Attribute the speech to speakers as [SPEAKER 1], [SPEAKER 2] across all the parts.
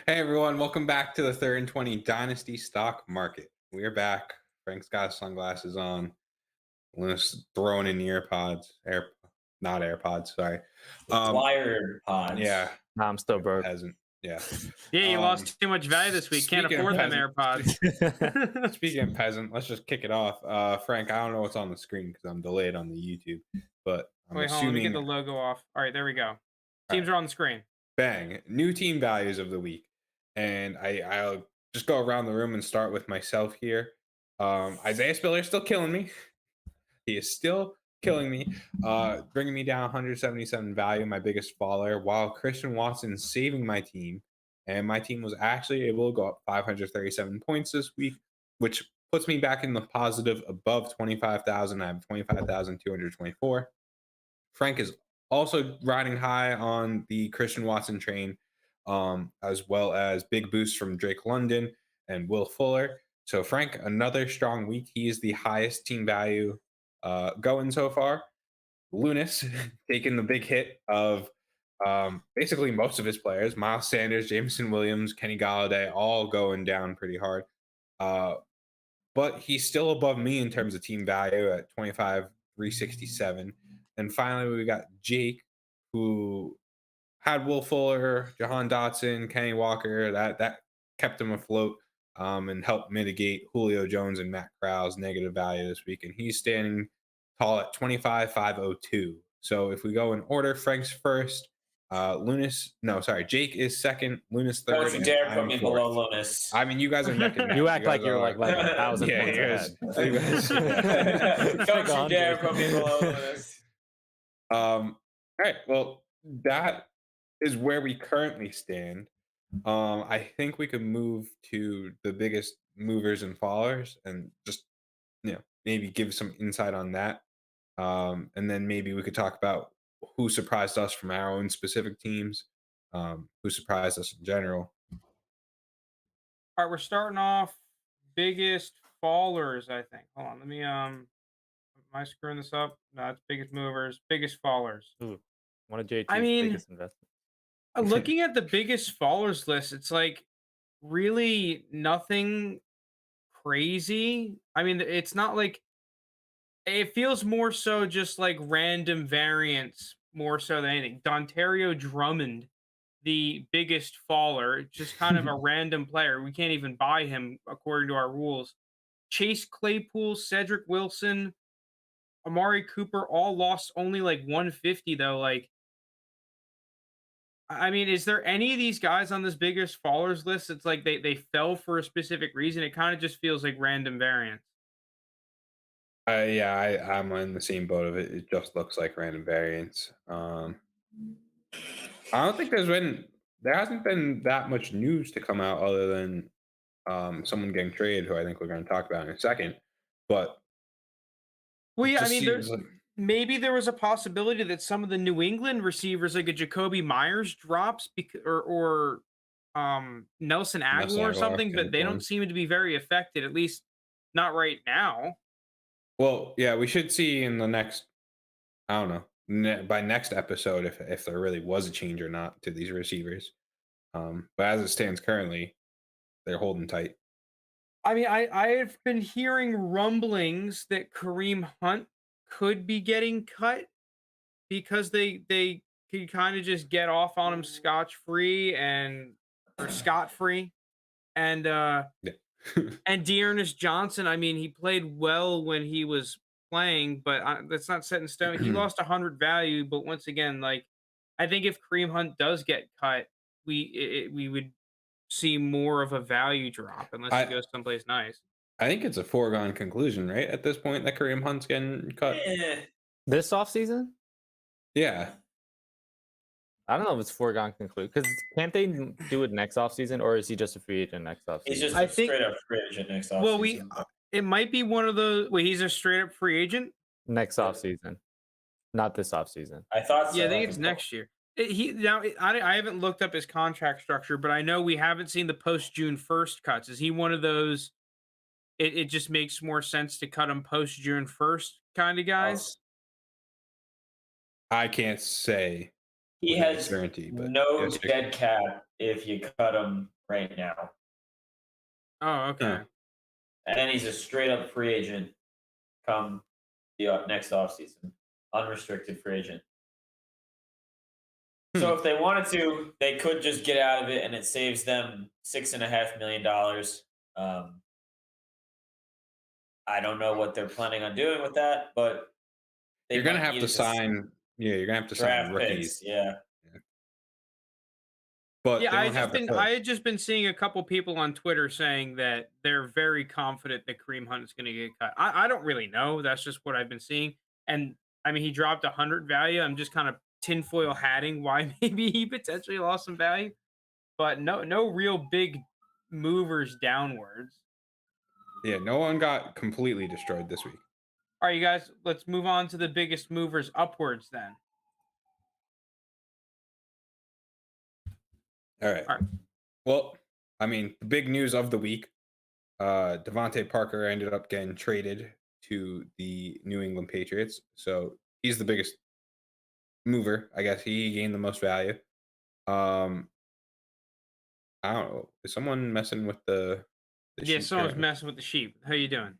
[SPEAKER 1] Hey everyone, welcome back to the 3rd and 20 Dynasty Stock Market. We're back. Frank's got his sunglasses on. Luna's throwing in the not AirPods, sorry.
[SPEAKER 2] The wired pods.
[SPEAKER 1] Yeah,
[SPEAKER 3] Nah, I'm still broke.
[SPEAKER 1] hasn't. Yeah.
[SPEAKER 4] Yeah, you lost too much value this week. Can't
[SPEAKER 1] speaking of
[SPEAKER 4] afford them
[SPEAKER 1] peasant-
[SPEAKER 4] AirPods.
[SPEAKER 1] Speaking of peasant, let's just kick it off. Frank, I don't know what's on the screen because I'm delayed on the YouTube, but I'm
[SPEAKER 4] Wait, hold on. Let me
[SPEAKER 1] assuming
[SPEAKER 4] get the logo off. All right, there we go. Teams are on the screen.
[SPEAKER 1] bang, new team values of the week. And I'll just go around the room and start with myself here. Isaiah Spiller still killing me. He is still killing me, bringing me down 177 value, my biggest faller, while Christian Watson saving my team. And my team was actually able to go up 537 points this week, which puts me back in the positive above 25,000. I have 25,224. Frank is also riding high on the Christian Watson train, as well as big boosts from Drake London and Will Fuller. So Frank, another strong week. He is the highest team value going so far. Lunas taking the big hit of basically most of his players. Miles Sanders, Jameson Williams, Kenny Galladay, all going down pretty hard. But he's still above me in terms of team value at 25,367. And finally, we got Jake, who had Will Fuller, Jahan Dotson, Kenny Walker. That kept him afloat and helped mitigate Julio Jones and Matt Corral's negative value this week. And he's standing tall at 25,502. So if we go in order, Frank's first, Jake is second, Lunas third.
[SPEAKER 2] Don't you dare put me below Lunas.
[SPEAKER 1] I mean, you guys are neck and neck.
[SPEAKER 3] You act like you're like 1,000
[SPEAKER 1] Yeah,
[SPEAKER 3] points
[SPEAKER 1] yes.
[SPEAKER 3] ahead.
[SPEAKER 2] Don't you dare put me below Lunas.
[SPEAKER 1] All right. Well, that is where we currently stand. I think we could move to the biggest movers and followers and just, maybe give some insight on that. And then maybe we could talk about who surprised us from our own specific teams, who surprised us in general.
[SPEAKER 4] All right, we're starting off biggest fallers, I think. Hold on, let me am I screwing this up? No, it's biggest movers, biggest fallers.
[SPEAKER 3] Ooh, one of JT's
[SPEAKER 4] I mean,
[SPEAKER 3] biggest investments.
[SPEAKER 4] Looking at the biggest fallers list, it's like really nothing crazy. I mean, it's not like it feels more so just like random variants more so than anything. Dontario Drummond, the biggest faller, just kind of a random player. We can't even buy him according to our rules. Chase Claypool, Cedric Wilson, Amari Cooper all lost only like 150 though. Like, I mean, is there any of these guys on this biggest fallers list? It's like they fell for a specific reason. It kind of just feels like random variants.
[SPEAKER 1] I'm in the same boat of it. It just looks like random variants. I don't think there hasn't been that much news to come out other than someone getting traded, who I think we're going to talk about in a second. But
[SPEAKER 4] Well, yeah, I
[SPEAKER 1] just
[SPEAKER 4] mean,
[SPEAKER 1] seems like
[SPEAKER 4] maybe there was a possibility that some of the New England receivers, like a Jacoby Myers, drops or Nelson Aguilar or
[SPEAKER 1] Aguilar
[SPEAKER 4] something,
[SPEAKER 1] can
[SPEAKER 4] but they
[SPEAKER 1] inform.
[SPEAKER 4] don't seem to be very affected, at least not right now.
[SPEAKER 1] Well, yeah, we should see in the next, I don't know, by next episode if there really was a change or not to these receivers. But as it stands currently, they're holding tight.
[SPEAKER 4] I mean, I've been hearing rumblings that Kareem Hunt could be getting cut because they can kind of just get off on him scotch free or scot free. And
[SPEAKER 1] Yeah.
[SPEAKER 4] and Dearness Johnson, I mean, he played well when he was playing, but that's not set in stone. He lost 100 value, but once again, like I think if Kareem Hunt does get cut, we would see more of a value drop unless he goes someplace nice.
[SPEAKER 1] I think it's a foregone conclusion, right? At this point, that Kareem Hunt's getting cut.
[SPEAKER 3] This offseason?
[SPEAKER 1] Yeah.
[SPEAKER 3] I don't know if it's foregone conclusion because can't they do it next offseason, or is he just a free agent next offseason?
[SPEAKER 2] He's just
[SPEAKER 4] I
[SPEAKER 2] a
[SPEAKER 4] think-
[SPEAKER 2] straight up free agent next offseason.
[SPEAKER 4] Well, it might be one of those. Wait, he's a straight up free agent.
[SPEAKER 3] Next offseason, not this offseason.
[SPEAKER 2] I thought so.
[SPEAKER 4] Yeah, I think it's next year. I haven't looked up his contract structure, but I know we haven't seen the post June 1st cuts. Is he one of those? It just makes more sense to cut him post June 1st kind of guys.
[SPEAKER 1] I can't say
[SPEAKER 2] He
[SPEAKER 1] with any
[SPEAKER 2] has
[SPEAKER 1] certainty, but
[SPEAKER 2] no
[SPEAKER 1] yes, Jake.
[SPEAKER 2] dead cap if you cut him right now.
[SPEAKER 4] Oh, okay.
[SPEAKER 1] Huh.
[SPEAKER 2] And then he's a straight up free agent come the next offseason. Unrestricted free agent. So if they wanted to, they could just get out of it and it saves them $6.5 million. I don't know what they're planning on doing with that, but
[SPEAKER 1] You're gonna have to sign. Yeah, you're gonna have to sign
[SPEAKER 2] draft
[SPEAKER 1] rookies.
[SPEAKER 2] picks. Yeah.
[SPEAKER 1] But
[SPEAKER 4] Yeah,
[SPEAKER 1] they don't have
[SPEAKER 4] I had just been seeing a couple people on Twitter saying that they're very confident that Kareem Hunt is going to get cut. I don't really know. That's just what I've been seeing. And I mean, he dropped 100 value. I'm just kind of tinfoil hatting why maybe he potentially lost some value, but no real big movers downwards.
[SPEAKER 1] Yeah, no one got completely destroyed this week.
[SPEAKER 4] All right, you guys, let's move on to the biggest movers upwards then.
[SPEAKER 1] All right. Well, I mean, the big news of the week, Devante Parker ended up getting traded to the New England Patriots. So he's the biggest mover. I guess he gained the most value. I don't know. Is someone messing with the
[SPEAKER 4] Yeah,
[SPEAKER 1] sheet
[SPEAKER 4] someone's
[SPEAKER 1] currently?
[SPEAKER 4] messing with the sheep. How you doing?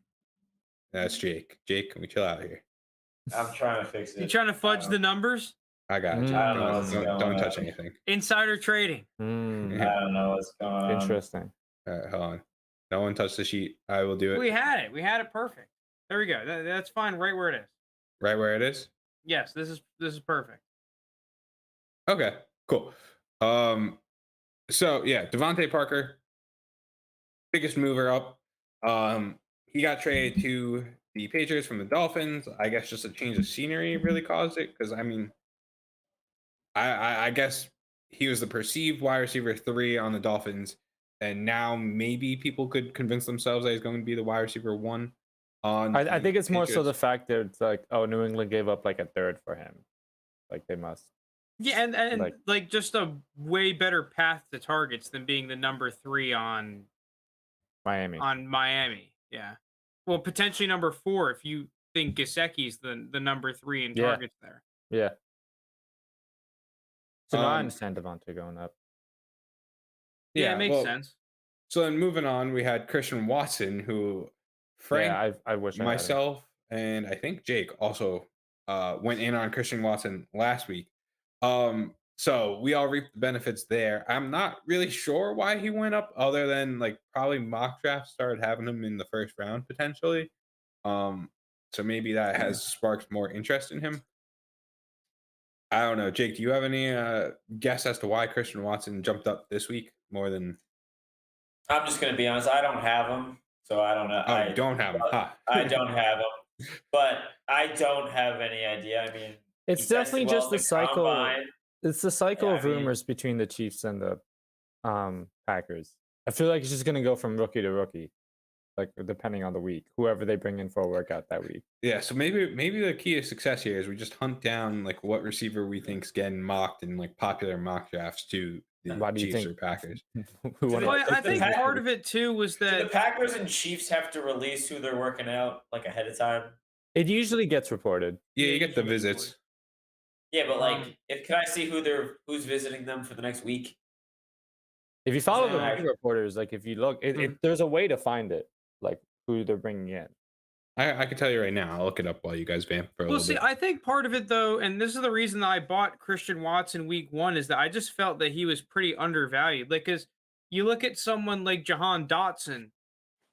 [SPEAKER 1] That's Jake. Jake, can we chill out here?
[SPEAKER 2] I'm trying to fix it.
[SPEAKER 4] You trying to fudge the numbers?
[SPEAKER 1] I got you.
[SPEAKER 2] I don't know what's
[SPEAKER 1] Don't
[SPEAKER 2] going
[SPEAKER 1] touch
[SPEAKER 2] on.
[SPEAKER 1] anything.
[SPEAKER 4] Insider trading.
[SPEAKER 2] I don't know what's going on.
[SPEAKER 3] Interesting.
[SPEAKER 1] Hold on. No one touch the sheet. I will do it.
[SPEAKER 4] We had it. We had it perfect. There we go. That's fine. Right where it is.
[SPEAKER 1] Right where it is.
[SPEAKER 4] Yes, this is perfect.
[SPEAKER 1] Okay, cool. So yeah, Devante Parker, biggest mover up. He got traded to the Patriots from the Dolphins. I guess just a change of scenery really caused it because I mean, I guess he was the perceived wide receiver 3 on the Dolphins, and now maybe people could convince themselves that he's going to be the wide receiver 1 on.
[SPEAKER 3] I think it's more so the
[SPEAKER 1] Patriots.
[SPEAKER 3] fact that it's like, oh, New England gave up like a third for him. Like they must.
[SPEAKER 4] Yeah, and
[SPEAKER 3] like
[SPEAKER 4] just a way better path to targets than being the number 3 on
[SPEAKER 3] Miami.
[SPEAKER 4] Miami. Yeah. Well, potentially number 4 if you think Gesicki's the number 3 in targets there.
[SPEAKER 3] Yeah. So now I understand Devontae going up.
[SPEAKER 4] Yeah, it makes sense.
[SPEAKER 1] So then moving on, we had Christian Watson, who Frank,
[SPEAKER 3] Yeah, I wish I had him.
[SPEAKER 1] myself, and I think Jake also went in on Christian Watson last week. So we all reaped the benefits there. I'm not really sure why he went up, other than like probably mock drafts started having him in the first round potentially. So maybe that has sparked more interest in him. I don't know. Jake, do you have any guess as to why Christian Watson jumped up this week more than?
[SPEAKER 2] I'm just gonna be honest. I don't have him, so I don't know.
[SPEAKER 1] Oh, you don't have him.
[SPEAKER 2] I don't have him, but I don't have any idea. I mean,
[SPEAKER 3] It's
[SPEAKER 2] he
[SPEAKER 3] definitely
[SPEAKER 2] tested
[SPEAKER 3] just the cycle.
[SPEAKER 2] combine.
[SPEAKER 3] It's the cycle
[SPEAKER 2] Yeah,
[SPEAKER 3] of rumors between the Chiefs and the Packers. I feel like it's just gonna go from rookie to rookie, like depending on the week, whoever they bring in for a workout that week.
[SPEAKER 1] Yeah, so maybe the key to success here is we just hunt down like what receiver we think's getting mocked in like popular mock drafts to the
[SPEAKER 3] Why do you
[SPEAKER 1] Chiefs
[SPEAKER 3] think-
[SPEAKER 1] or Packers.
[SPEAKER 3] Who won it?
[SPEAKER 4] Well, I
[SPEAKER 2] the
[SPEAKER 4] think
[SPEAKER 2] Packers-
[SPEAKER 4] part of it too was
[SPEAKER 2] Do the
[SPEAKER 4] that
[SPEAKER 2] Packers and Chiefs have to release who they're working out like ahead of time?
[SPEAKER 3] It usually gets reported.
[SPEAKER 1] Yeah, you get the visits.
[SPEAKER 2] Yeah, but like, can I see who's visiting them for the next week?
[SPEAKER 3] If you follow the
[SPEAKER 2] Yeah.
[SPEAKER 3] beat reporters, like if you look, there's a way to find it, like who they're bringing in.
[SPEAKER 1] I can tell you right now. I'll look it up while you guys vamp for a
[SPEAKER 4] Well,
[SPEAKER 1] little
[SPEAKER 4] see,
[SPEAKER 1] bit.
[SPEAKER 4] I think part of it though, and this is the reason that I bought Christian Watson week 1, is that I just felt that he was pretty undervalued. Like, because you look at someone like Jahan Dotson,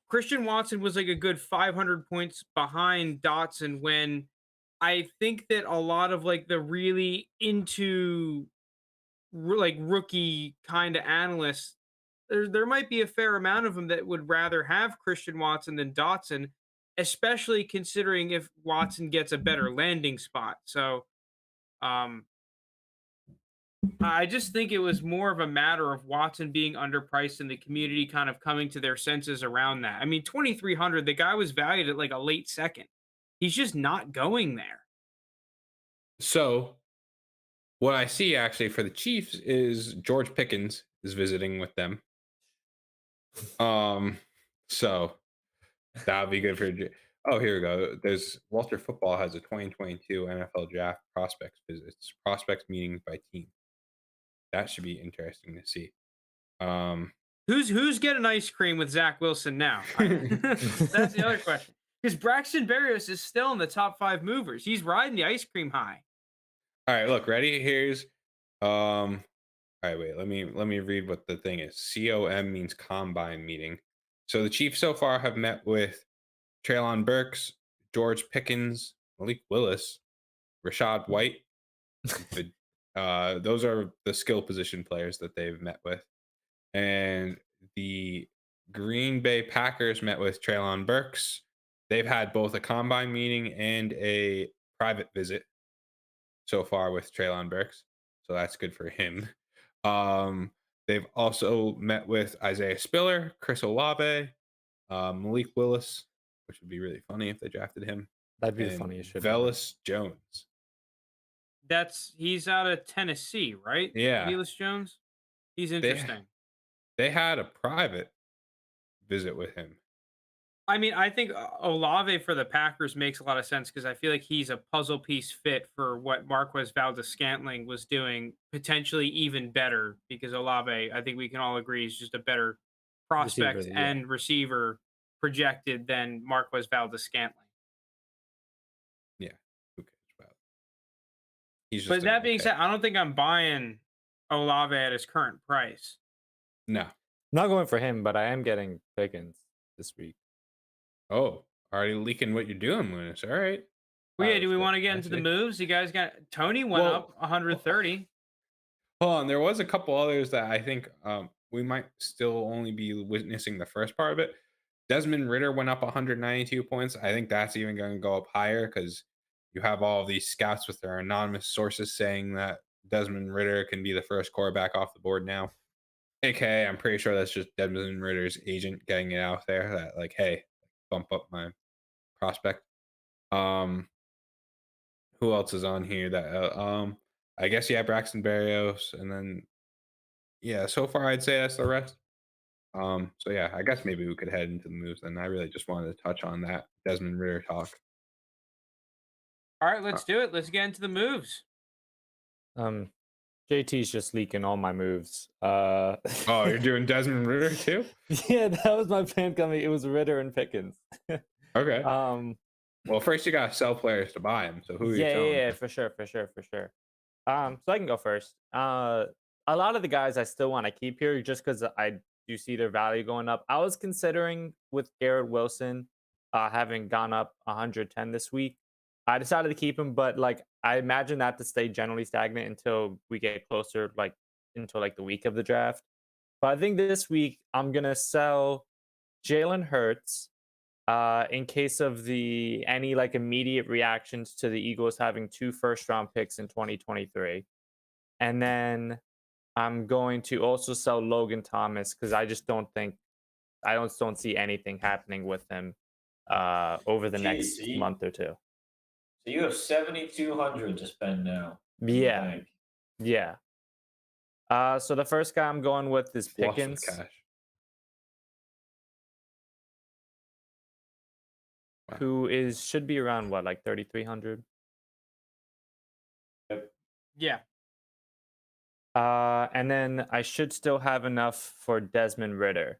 [SPEAKER 4] Christian Watson was like a good 500 points behind Dotson, when I think that a lot of like the really into like rookie kind of analysts, there might be a fair amount of them that would rather have Christian Watson than Dotson, especially considering if Watson gets a better landing spot. So I just think it was more of a matter of Watson being underpriced and the community kind of coming to their senses around that. I mean, 2,300, the guy was valued at like a late second. He's just not going there.
[SPEAKER 1] So what I see actually for the Chiefs is George Pickens is visiting with them. So that'll be good for. Oh, here we go. There's Walter Football has a 2022 NFL Draft prospects visits, prospects meetings by team. that should be interesting to see. Um,
[SPEAKER 4] Who's getting ice cream with Zach Wilson now? That's the other question. Because Braxton Berrios is still in the top 5 movers. He's riding the ice cream high.
[SPEAKER 1] all right, look, ready? Here's all right, wait, let me read what the thing is. COM means combine meeting. So the Chiefs so far have met with Treylon Burks, George Pickens, Malik Willis, Rashad White. Those are the skill position players that they've met with. And the Green Bay Packers met with Treylon Burks. They've had both a combine meeting and a private visit so far with Treylon Burks. So that's good for him. They've also met with Isaiah Spiller, Chris Olave, Malik Willis, which would be really funny if they drafted him.
[SPEAKER 3] That'd be the
[SPEAKER 1] and
[SPEAKER 3] funniest shit.
[SPEAKER 1] Velus Jones.
[SPEAKER 4] He's out of Tennessee, right?
[SPEAKER 1] Yeah.
[SPEAKER 4] Velus Jones. He's interesting.
[SPEAKER 1] They had a private visit with him.
[SPEAKER 4] I mean, I think Olave for the Packers makes a lot of sense because I feel like he's a puzzle piece fit for what Marquez Valdes-Scantling was doing, potentially even better because Olave, I think we can all agree, is just a better prospect
[SPEAKER 3] Receiver, yeah.
[SPEAKER 4] and receiver projected than Marquez Valdes-Scantling.
[SPEAKER 1] Yeah, who cares about it? He's just
[SPEAKER 4] But that
[SPEAKER 1] an
[SPEAKER 4] being
[SPEAKER 1] okay.
[SPEAKER 4] said, I don't think I'm buying Olave at his current price.
[SPEAKER 1] No.
[SPEAKER 3] Not going for him, but I am getting Pickens this week.
[SPEAKER 1] Oh, already leaking what you're doing, Lunas. All right.
[SPEAKER 4] Well, yeah,
[SPEAKER 1] Wow,
[SPEAKER 4] do we
[SPEAKER 1] that's
[SPEAKER 4] want to
[SPEAKER 1] good.
[SPEAKER 4] get
[SPEAKER 1] I
[SPEAKER 4] into the
[SPEAKER 1] see.
[SPEAKER 4] moves? You guys got Tony went
[SPEAKER 1] Well,
[SPEAKER 4] up 130.
[SPEAKER 1] Hold on, there was a couple others that I think we might still only be witnessing the first part of it. Desmond Ritter went up 192 points. I think that's even going to go up higher because you have all of these scouts with their anonymous sources saying that Desmond Ritter can be the first quarterback off the board now. AKA, I'm pretty sure that's just Desmond Ritter's agent getting it out there that like, hey, bump up my prospect. Who else is on here that I guess Braxton Berrios, and then so far I'd say that's the rest. So yeah, I guess maybe we could head into the moves, and I really just wanted to touch on that Desmond Ritter talk.
[SPEAKER 4] All right, let's do it. Let's get into the moves.
[SPEAKER 3] JT's just leaking all my moves.
[SPEAKER 1] Oh, you're doing Desmond Ritter too?
[SPEAKER 3] Yeah, that was my plan coming. It was Ritter and Pickens.
[SPEAKER 1] Okay. Well, first you gotta sell players to buy them. So who are you selling?
[SPEAKER 3] Yeah, for sure. So I can go first. A lot of the guys I still want to keep here just because I do see their value going up. I was considering with Garrett Wilson having gone up 110 this week. I decided to keep him, but like I imagine that to stay generally stagnant until we get closer, like until like the week of the draft. But I think this week I'm gonna sell Jalen Hurts in case of any like immediate reactions to the Eagles having 2 first-round picks in 2023. And then I'm going to also sell Logan Thomas because I don't see anything happening with him over the next
[SPEAKER 2] GC.
[SPEAKER 3] month or two.
[SPEAKER 2] So you have 7,200 to spend now.
[SPEAKER 3] Yeah. Yeah. So the first guy I'm going with is
[SPEAKER 1] Flush with
[SPEAKER 3] Pickens.
[SPEAKER 1] cash. Wow.
[SPEAKER 3] Who should be around what, like 3,300?
[SPEAKER 4] Yeah.
[SPEAKER 3] And then I should still have enough for Desmond Ritter.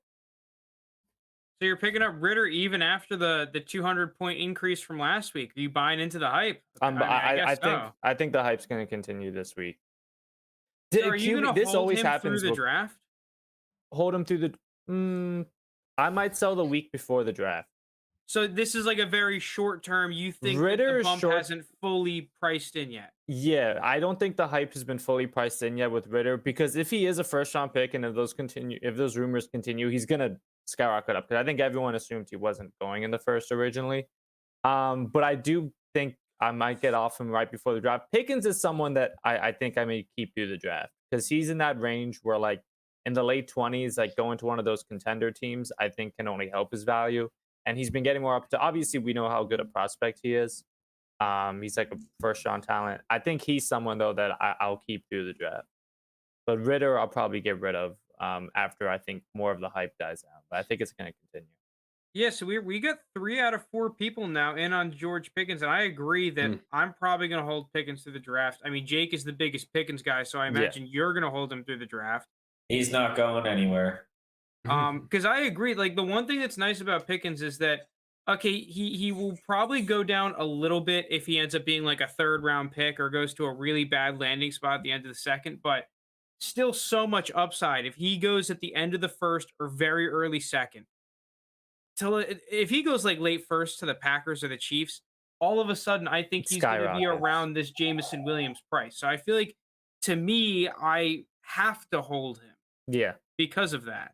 [SPEAKER 4] So you're picking up Ritter even after the 200-point increase from last week. Are you buying into the hype?
[SPEAKER 3] I think the hype's going to continue this week.
[SPEAKER 4] So are you going to hold him through the draft?
[SPEAKER 3] Hold him through the. I might sell the week before the draft.
[SPEAKER 4] So this is like a very short term. You think
[SPEAKER 3] Ritter
[SPEAKER 4] the bump hasn't fully priced in yet?
[SPEAKER 3] Yeah, I don't think the hype has been fully priced in yet with Ritter because if he is a first round pick and if those rumors continue, he's gonna skyrocket up because I think everyone assumed he wasn't going in the first originally. But I do think I might get off him right before the draft. Pickens is someone that I think I may keep through the draft because he's in that range where like in the late 20s, like going to one of those contender teams, I think can only help his value. And he's been getting more up to, obviously we know how good a prospect he is. He's like a first round talent. I think he's someone though that I'll keep through the draft. But Ritter, I'll probably get rid of after I think more of the hype dies out. But I think it's going to continue.
[SPEAKER 4] Yeah, so we got 3 out of 4 people now in on George Pickens, and I agree that I'm probably going to hold Pickens through the draft. I mean, Jake is the biggest Pickens guy, so I
[SPEAKER 3] Yeah.
[SPEAKER 4] imagine you're going to hold him through the draft.
[SPEAKER 2] He's not going anywhere.
[SPEAKER 4] Because I agree. Like the one thing that's nice about Pickens is that okay, he will probably go down a little bit if he ends up being like a 3rd round pick or goes to a really bad landing spot at the end of the second, but still so much upside if he goes at the end of the first or very early second. So if he goes like late first to the Packers or the Chiefs, all of a sudden I think he's going to be
[SPEAKER 3] Skyrockets.
[SPEAKER 4] around this Jameson Williams price. So I feel like to me, I have to hold him
[SPEAKER 3] Yeah.
[SPEAKER 4] because of that.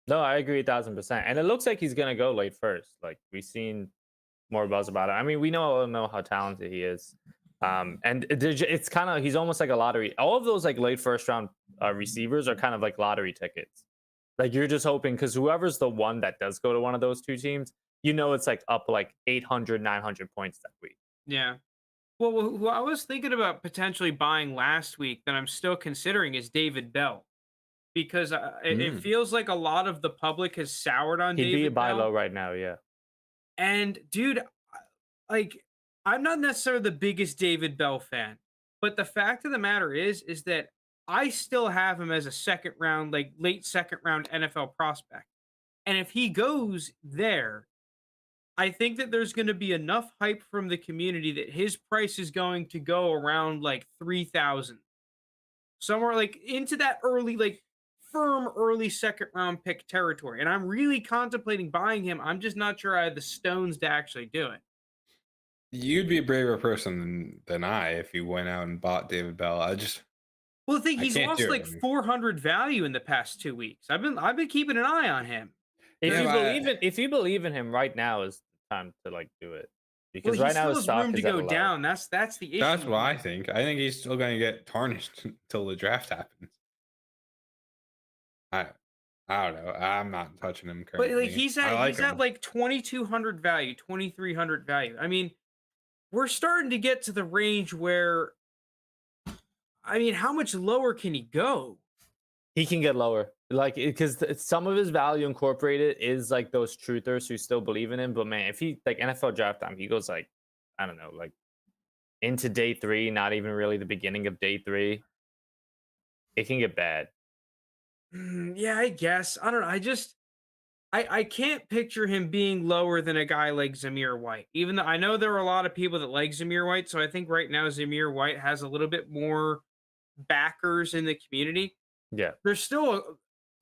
[SPEAKER 3] No, I agree 1000%. And it looks like he's gonna go late first. Like we've seen more buzz about it. I mean, we all know how talented he is. And it's kind of he's almost like a lottery. All of those like late first round receivers are kind of like lottery tickets. Like you're just hoping because whoever's the one that does go to one of those two teams, it's like up like 800, 900 points that week.
[SPEAKER 4] Yeah. Well, who I was thinking about potentially buying last week that I'm still considering is David Bell because it feels like a lot of the public has soured on
[SPEAKER 3] He'd
[SPEAKER 4] David
[SPEAKER 3] be a buy
[SPEAKER 4] Bell.
[SPEAKER 3] low right now, yeah.
[SPEAKER 4] And dude, like I'm not necessarily the biggest David Bell fan, but the fact of the matter is that I still have him as a second round, like late second round NFL prospect. And if he goes there, I think that there's going to be enough hype from the community that his price is going to go around like 3,000. Somewhere like into that early, like firm early second round pick territory. And I'm really contemplating buying him. I'm just not sure I have the stones to actually do it.
[SPEAKER 1] You'd be a braver person than I if you went out and bought David Bell.
[SPEAKER 4] Well, the thing
[SPEAKER 1] I
[SPEAKER 4] he's
[SPEAKER 1] can't
[SPEAKER 4] lost
[SPEAKER 1] do it,
[SPEAKER 4] like
[SPEAKER 1] I mean.
[SPEAKER 4] 400 value in the past 2 weeks. I've been keeping an eye on him.
[SPEAKER 3] If
[SPEAKER 1] Yeah,
[SPEAKER 3] you believe in him right now is the time to like do it.
[SPEAKER 4] Well,
[SPEAKER 3] Because
[SPEAKER 4] he
[SPEAKER 3] right now
[SPEAKER 4] still
[SPEAKER 3] his
[SPEAKER 4] has
[SPEAKER 3] stock
[SPEAKER 4] room to
[SPEAKER 3] is at a
[SPEAKER 4] go
[SPEAKER 3] low.
[SPEAKER 4] down. That's the issue.
[SPEAKER 1] that's what I think. I think he's still going to get tarnished until the draft happens. I don't know. I'm not touching him
[SPEAKER 4] But
[SPEAKER 1] currently.
[SPEAKER 4] like he's
[SPEAKER 1] I like
[SPEAKER 4] at
[SPEAKER 1] him.
[SPEAKER 4] like 2,200 value, 2,300 value. I mean, we're starting to get to the range where, I mean, how much lower can he go?
[SPEAKER 3] He can get lower, like because some of his value incorporated is like those truthers who still believe in him. But man, if he like NFL draft time, he goes like I don't know, like into day 3, not even really the beginning of day 3. It can get bad.
[SPEAKER 4] Yeah, I guess. I don't know. I can't picture him being lower than a guy like Zamir White. Even though I know there are a lot of people that like Zamir White, so I think right now Zamir White has a little bit more backers in the community.
[SPEAKER 3] Yeah,
[SPEAKER 4] There's still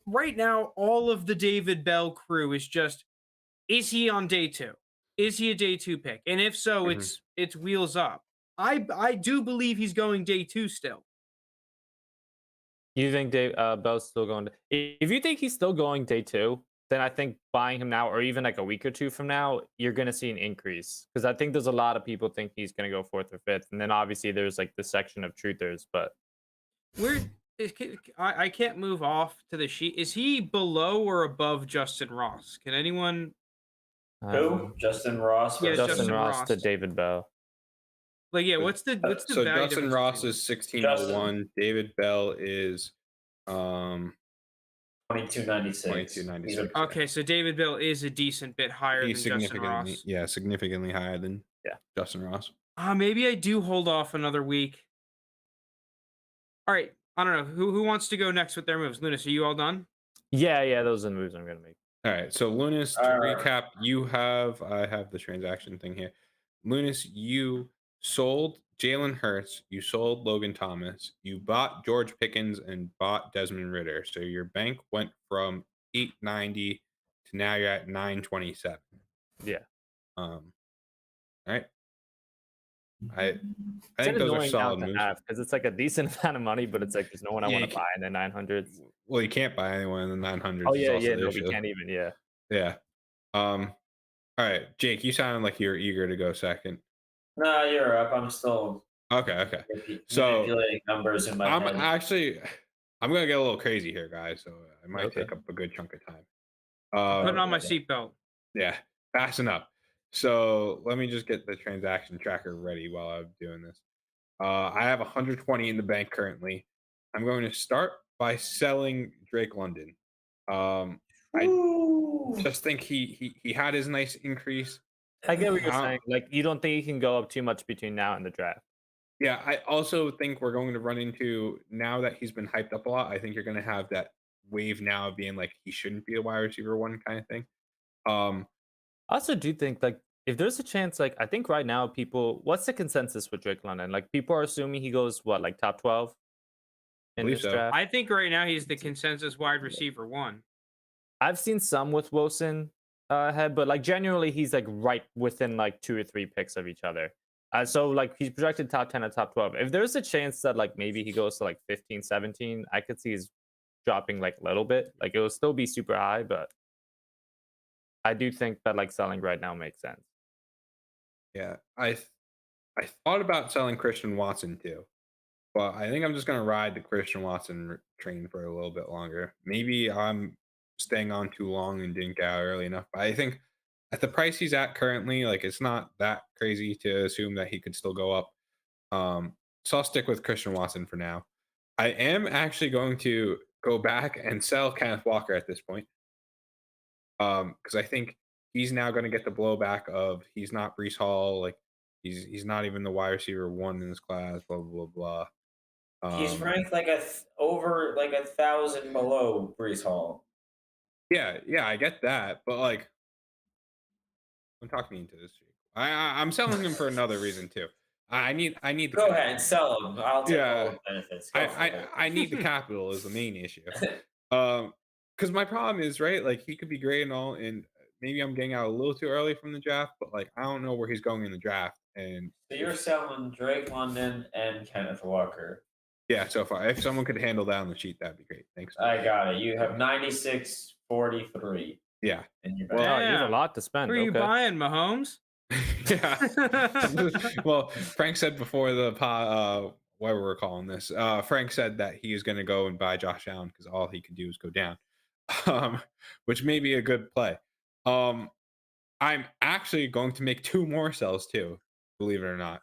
[SPEAKER 4] right now all of the David Bell crew is just is he on day 2? Is he a day 2 pick? And if so, it's wheels up. I do believe he's going day 2 still.
[SPEAKER 3] you think Bell's still going? If you think he's still going day 2, then I think buying him now, or even like a week or 2 from now, you're gonna see an increase because I think there's a lot of people think he's gonna go 4th or 5th, and then obviously there's like the section of truthers, but
[SPEAKER 4] I can't move off to the sheet. Is he below or above Justin Ross? Can anyone?
[SPEAKER 2] Who? Justin Ross?
[SPEAKER 4] Yeah,
[SPEAKER 2] versus-
[SPEAKER 3] Justin Ross to
[SPEAKER 4] Ross.
[SPEAKER 3] David Bell.
[SPEAKER 4] Like, yeah, what's the
[SPEAKER 1] So
[SPEAKER 4] value
[SPEAKER 1] Justin
[SPEAKER 4] difference
[SPEAKER 1] Ross
[SPEAKER 4] between
[SPEAKER 1] is 1601. David Bell is
[SPEAKER 2] 2296.
[SPEAKER 1] 2296.
[SPEAKER 4] them? Okay, so David Bell is a decent bit higher
[SPEAKER 1] He's
[SPEAKER 4] than Justin Ross.
[SPEAKER 1] significantly higher than Justin Ross.
[SPEAKER 4] Maybe I do hold off another week. All right, I don't know who wants to go next with their moves. Lunas, are you all done?
[SPEAKER 3] Yeah, those are the moves I'm gonna make.
[SPEAKER 1] All right, so Lunas, to recap, I have the transaction thing here. Lunas, you sold Jalen Hurts, you sold Logan Thomas, you bought George Pickens and bought Desmond Ritter. So your bank went from 890 to now you're at 927.
[SPEAKER 3] Yeah.
[SPEAKER 1] All right. I think those are solid moves.
[SPEAKER 3] Because it's like a decent amount of money, but it's like there's no one I want to buy in the 900s.
[SPEAKER 1] Well, you can't buy anyone in the 900s.
[SPEAKER 3] Oh
[SPEAKER 1] is
[SPEAKER 3] yeah,
[SPEAKER 1] also the
[SPEAKER 3] no, we
[SPEAKER 1] issue.
[SPEAKER 3] can't even. Yeah.
[SPEAKER 1] Yeah. All right, Jake, you sounded like you're eager to go second.
[SPEAKER 2] No, you're up. I'm still
[SPEAKER 1] Okay. So
[SPEAKER 2] manipulating numbers in my
[SPEAKER 1] I'm
[SPEAKER 2] head.
[SPEAKER 1] gonna get a little crazy here, guys. So it might take up a good chunk of time.
[SPEAKER 4] Putting on my seatbelt.
[SPEAKER 1] Yeah, fasten up. So let me just get the transaction tracker ready while I'm doing this. I have 120 in the bank currently. I'm going to start by selling Drake London. I just think he had his nice increase.
[SPEAKER 3] I get what you're
[SPEAKER 1] Um,
[SPEAKER 3] saying. Like, you don't think he can go up too much between now and the draft.
[SPEAKER 1] Yeah, I also think we're going to run into now that he's been hyped up a lot. I think you're going to have that wave now of being like he shouldn't be a wide receiver one kind of thing. Um,
[SPEAKER 3] I also do think like if there's a chance, like I think right now people, what's the consensus with Drake London? Like people are assuming he goes what, like top 12 in
[SPEAKER 1] Believe
[SPEAKER 3] this
[SPEAKER 1] so.
[SPEAKER 3] draft.
[SPEAKER 4] I think right now he's the consensus wide receiver one.
[SPEAKER 3] I've seen some with Wilson ahead, but like generally he's like right within like 2 or 3 picks of each other. So like he's projected top 10 and top 12. If there's a chance that like maybe he goes to like 15, 17, I could see he's dropping like a little bit. Like it will still be super high, but I do think that like selling right now makes sense.
[SPEAKER 1] Yeah, I thought about selling Christian Watson too, but I think I'm just going to ride the Christian Watson train for a little bit longer. Maybe I'm staying on too long and didn't get out early enough. But I think at the price he's at currently, like it's not that crazy to assume that he could still go up. So I'll stick with Christian Watson for now. I am actually going to go back and sell Kenneth Walker at this point. Because I think he's now going to get the blowback of he's not Brees Hall, like he's not even the wide receiver one in this class, blah blah blah blah.
[SPEAKER 2] He's ranked like over like 1,000 below Brees Hall.
[SPEAKER 1] Yeah, I get that, but like, don't talk me into this. I'm selling him for another reason too. I need the
[SPEAKER 2] Go
[SPEAKER 1] capital.
[SPEAKER 2] ahead and sell him. I'll take all
[SPEAKER 1] Yeah,
[SPEAKER 2] the benefits. Go for it.
[SPEAKER 1] I need the capital is the main issue. Because my problem is right, like he could be great and all, and maybe I'm getting out a little too early from the draft, but like I don't know where he's going in the draft, and
[SPEAKER 2] So you're selling Drake London and Kenneth Walker.
[SPEAKER 1] yeah, so far if someone could handle that on the sheet, that'd be great. Thanks.
[SPEAKER 2] I got it. You have 96.43
[SPEAKER 1] Yeah.
[SPEAKER 2] in your
[SPEAKER 1] Well,
[SPEAKER 2] bank.
[SPEAKER 3] Oh, you have a
[SPEAKER 4] Damn.
[SPEAKER 3] lot to spend.
[SPEAKER 4] Who are you
[SPEAKER 3] Okay.
[SPEAKER 4] buying, Mahomes?
[SPEAKER 1] Yeah. Well, Frank said before the what we're calling this, Frank said that he is going to go and buy Josh Allen because all he could do is go down, which may be a good play. I'm actually going to make 2 more sells too, believe it or not.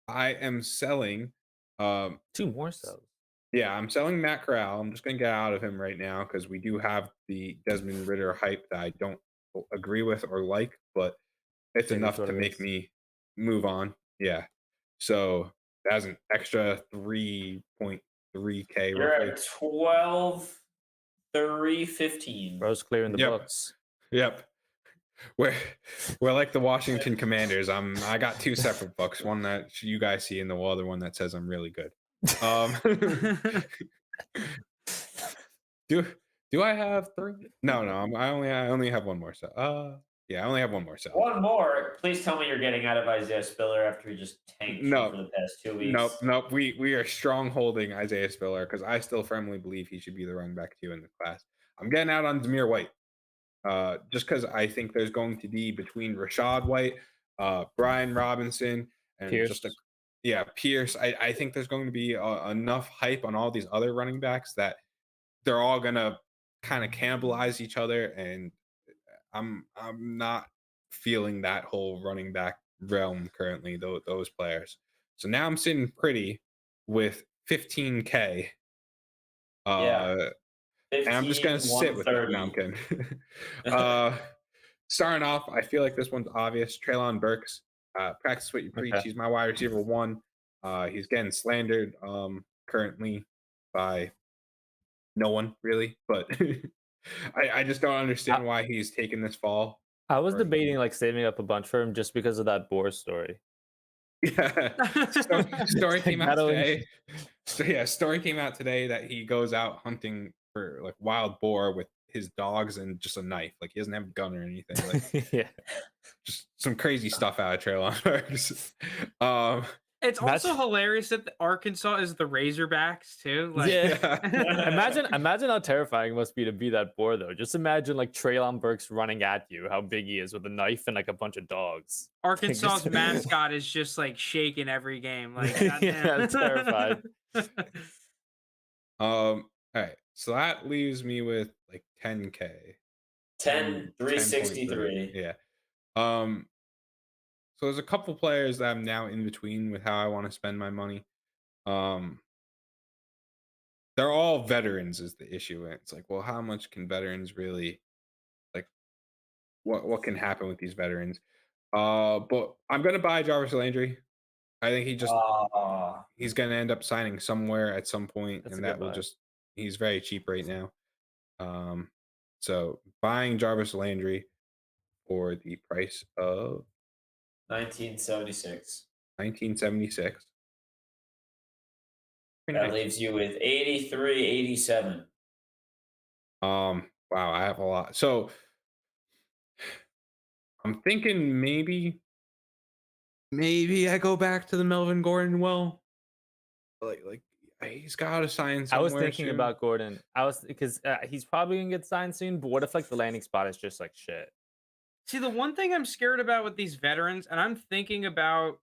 [SPEAKER 1] I am selling.
[SPEAKER 3] 2 more sells.
[SPEAKER 1] Yeah, I'm selling Matt Corral. I'm just going to get out of him right now because we do have the Desmond Ridder hype that I don't agree with or like, but it's
[SPEAKER 3] It is
[SPEAKER 1] enough
[SPEAKER 3] what
[SPEAKER 1] to
[SPEAKER 3] it
[SPEAKER 1] make
[SPEAKER 3] is.
[SPEAKER 1] me move on. Yeah. So that's an extra 3.3K
[SPEAKER 2] You're
[SPEAKER 1] roughly.
[SPEAKER 2] at 12.315.
[SPEAKER 3] Bro's clearing the
[SPEAKER 1] Yep.
[SPEAKER 3] books.
[SPEAKER 1] Yep. We're like the Washington Commanders. I got 2 separate books. One that you guys see and the other one that says I'm really good. Do I have 3? No, I only have 1 more. So yeah, I only have 1 more. So
[SPEAKER 2] One more. Please tell me you're getting out of Isaiah Spiller after he just tanked you
[SPEAKER 1] No.
[SPEAKER 2] for the past 2 weeks.
[SPEAKER 1] Nope. We are strong holding Isaiah Spiller because I still firmly believe he should be the running back 2 in the class. I'm getting out on Zamir White. Just because I think there's going to be between Rashad White, Brian Robinson, and
[SPEAKER 3] Pierce.
[SPEAKER 1] Pierce. I think there's going to be enough hype on all these other running backs that they're all gonna kind of cannibalize each other, and I'm not feeling that whole running back realm currently. Those players. So now I'm sitting pretty with 15K.
[SPEAKER 2] Yeah.
[SPEAKER 1] And I'm just gonna sit with it. No, I'm
[SPEAKER 2] 130.
[SPEAKER 1] kidding. Starting off, I feel like this one's obvious. Treylon Burks, practice what you preach.
[SPEAKER 3] Okay.
[SPEAKER 1] He's my wide receiver 1. He's getting slandered currently by no one really, but I just don't understand why he's taken this fall.
[SPEAKER 3] I was
[SPEAKER 1] Or-
[SPEAKER 3] debating like saving up a bunch for him just because of that boar story.
[SPEAKER 1] Yeah. Story came out
[SPEAKER 3] That'll-
[SPEAKER 1] today. Story came out today that he goes out hunting for like wild boar with his dogs and just a knife. Like he doesn't have a gun or anything. Like
[SPEAKER 3] Yeah.
[SPEAKER 1] just some crazy stuff out of Treylon Burks.
[SPEAKER 4] It's also
[SPEAKER 3] That's-
[SPEAKER 4] hilarious that Arkansas is the Razorbacks too. Like,
[SPEAKER 3] Yeah. Imagine how terrifying it must be to be that boar though. Just imagine like Treylon Burks running at you, how big he is with a knife and like a bunch of dogs.
[SPEAKER 4] Arkansas's
[SPEAKER 3] Just-
[SPEAKER 4] mascot is just like shaking every game. Like,
[SPEAKER 3] Yeah,
[SPEAKER 4] goddamn.
[SPEAKER 3] I'm terrified.
[SPEAKER 1] All right. So that leaves me with like 10K.
[SPEAKER 2] 10.363.
[SPEAKER 1] Yeah. So there's a couple players that I'm now in between with how I want to spend my money. They're all veterans is the issue. And it's like, well, how much can veterans really like what can happen with these veterans. But I'm gonna buy Jarvis Landry. I think he's gonna end up signing somewhere at some point,
[SPEAKER 3] That's a
[SPEAKER 1] and
[SPEAKER 3] good
[SPEAKER 1] that will
[SPEAKER 3] buy.
[SPEAKER 1] just he's very cheap right now. Um, so buying Jarvis Landry for the price of
[SPEAKER 2] 1976.
[SPEAKER 1] 1976. Pretty
[SPEAKER 2] That
[SPEAKER 1] nice.
[SPEAKER 2] leaves you with 83.87.
[SPEAKER 1] Wow, I have a lot. So I'm thinking maybe I go back to the Melvin Gordon well. Like he's got to sign
[SPEAKER 3] I
[SPEAKER 1] somewhere
[SPEAKER 3] was thinking
[SPEAKER 1] soon.
[SPEAKER 3] about Gordon. I was because he's probably gonna get signed soon. But what if like the landing spot is just like shit?
[SPEAKER 4] See, the one thing I'm scared about with these veterans, and I'm thinking about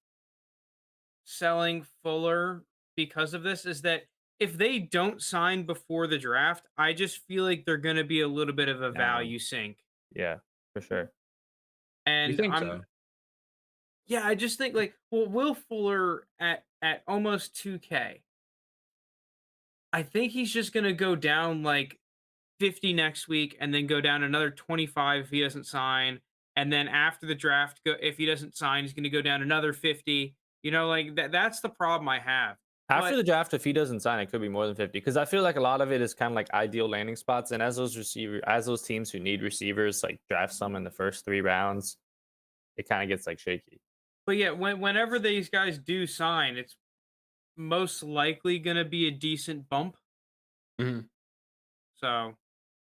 [SPEAKER 4] selling Fuller because of this, is that if they don't sign before the draft, I just feel like they're going to be a little bit of a
[SPEAKER 3] Down.
[SPEAKER 4] value sink.
[SPEAKER 3] Yeah, for sure.
[SPEAKER 1] You
[SPEAKER 4] And
[SPEAKER 1] think so?
[SPEAKER 4] yeah, I just think like, well, Will Fuller at almost 2K, I think he's just going to go down like 50 next week and then go down another 25 if he doesn't sign. And then after the draft, if he doesn't sign, he's going to go down another 50. You know, like that's the problem I have.
[SPEAKER 3] After
[SPEAKER 4] But-
[SPEAKER 3] the draft, if he doesn't sign, it could be more than 50. Because I feel like a lot of it is kind of like ideal landing spots. And as those teams who need receivers like draft some in the first 3 rounds, it kind of gets like shaky.
[SPEAKER 4] But yeah, whenever these guys do sign, it's most likely going to be a decent bump.
[SPEAKER 1] Mhm.
[SPEAKER 4] So,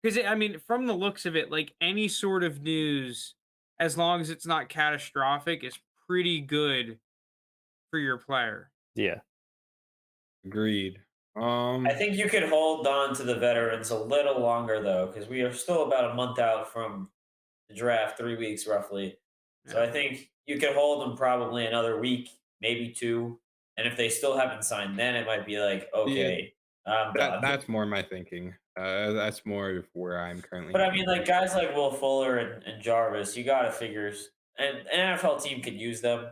[SPEAKER 4] because I mean, from the looks of it, like any sort of news, as long as it's not catastrophic, is pretty good for your player.
[SPEAKER 3] Yeah.
[SPEAKER 1] Agreed.
[SPEAKER 2] I think you could hold on to the veterans a little longer though, because we are still about a month out from the draft, 3 weeks roughly. So I think you could hold them probably another week, maybe 2. And if they still haven't signed, then it might be like, okay, I'm done.
[SPEAKER 1] That's more my thinking. That's more of where I'm currently.
[SPEAKER 2] But I mean, like guys like Will Fuller and Jarvis, you got to figure, and an NFL team could use them,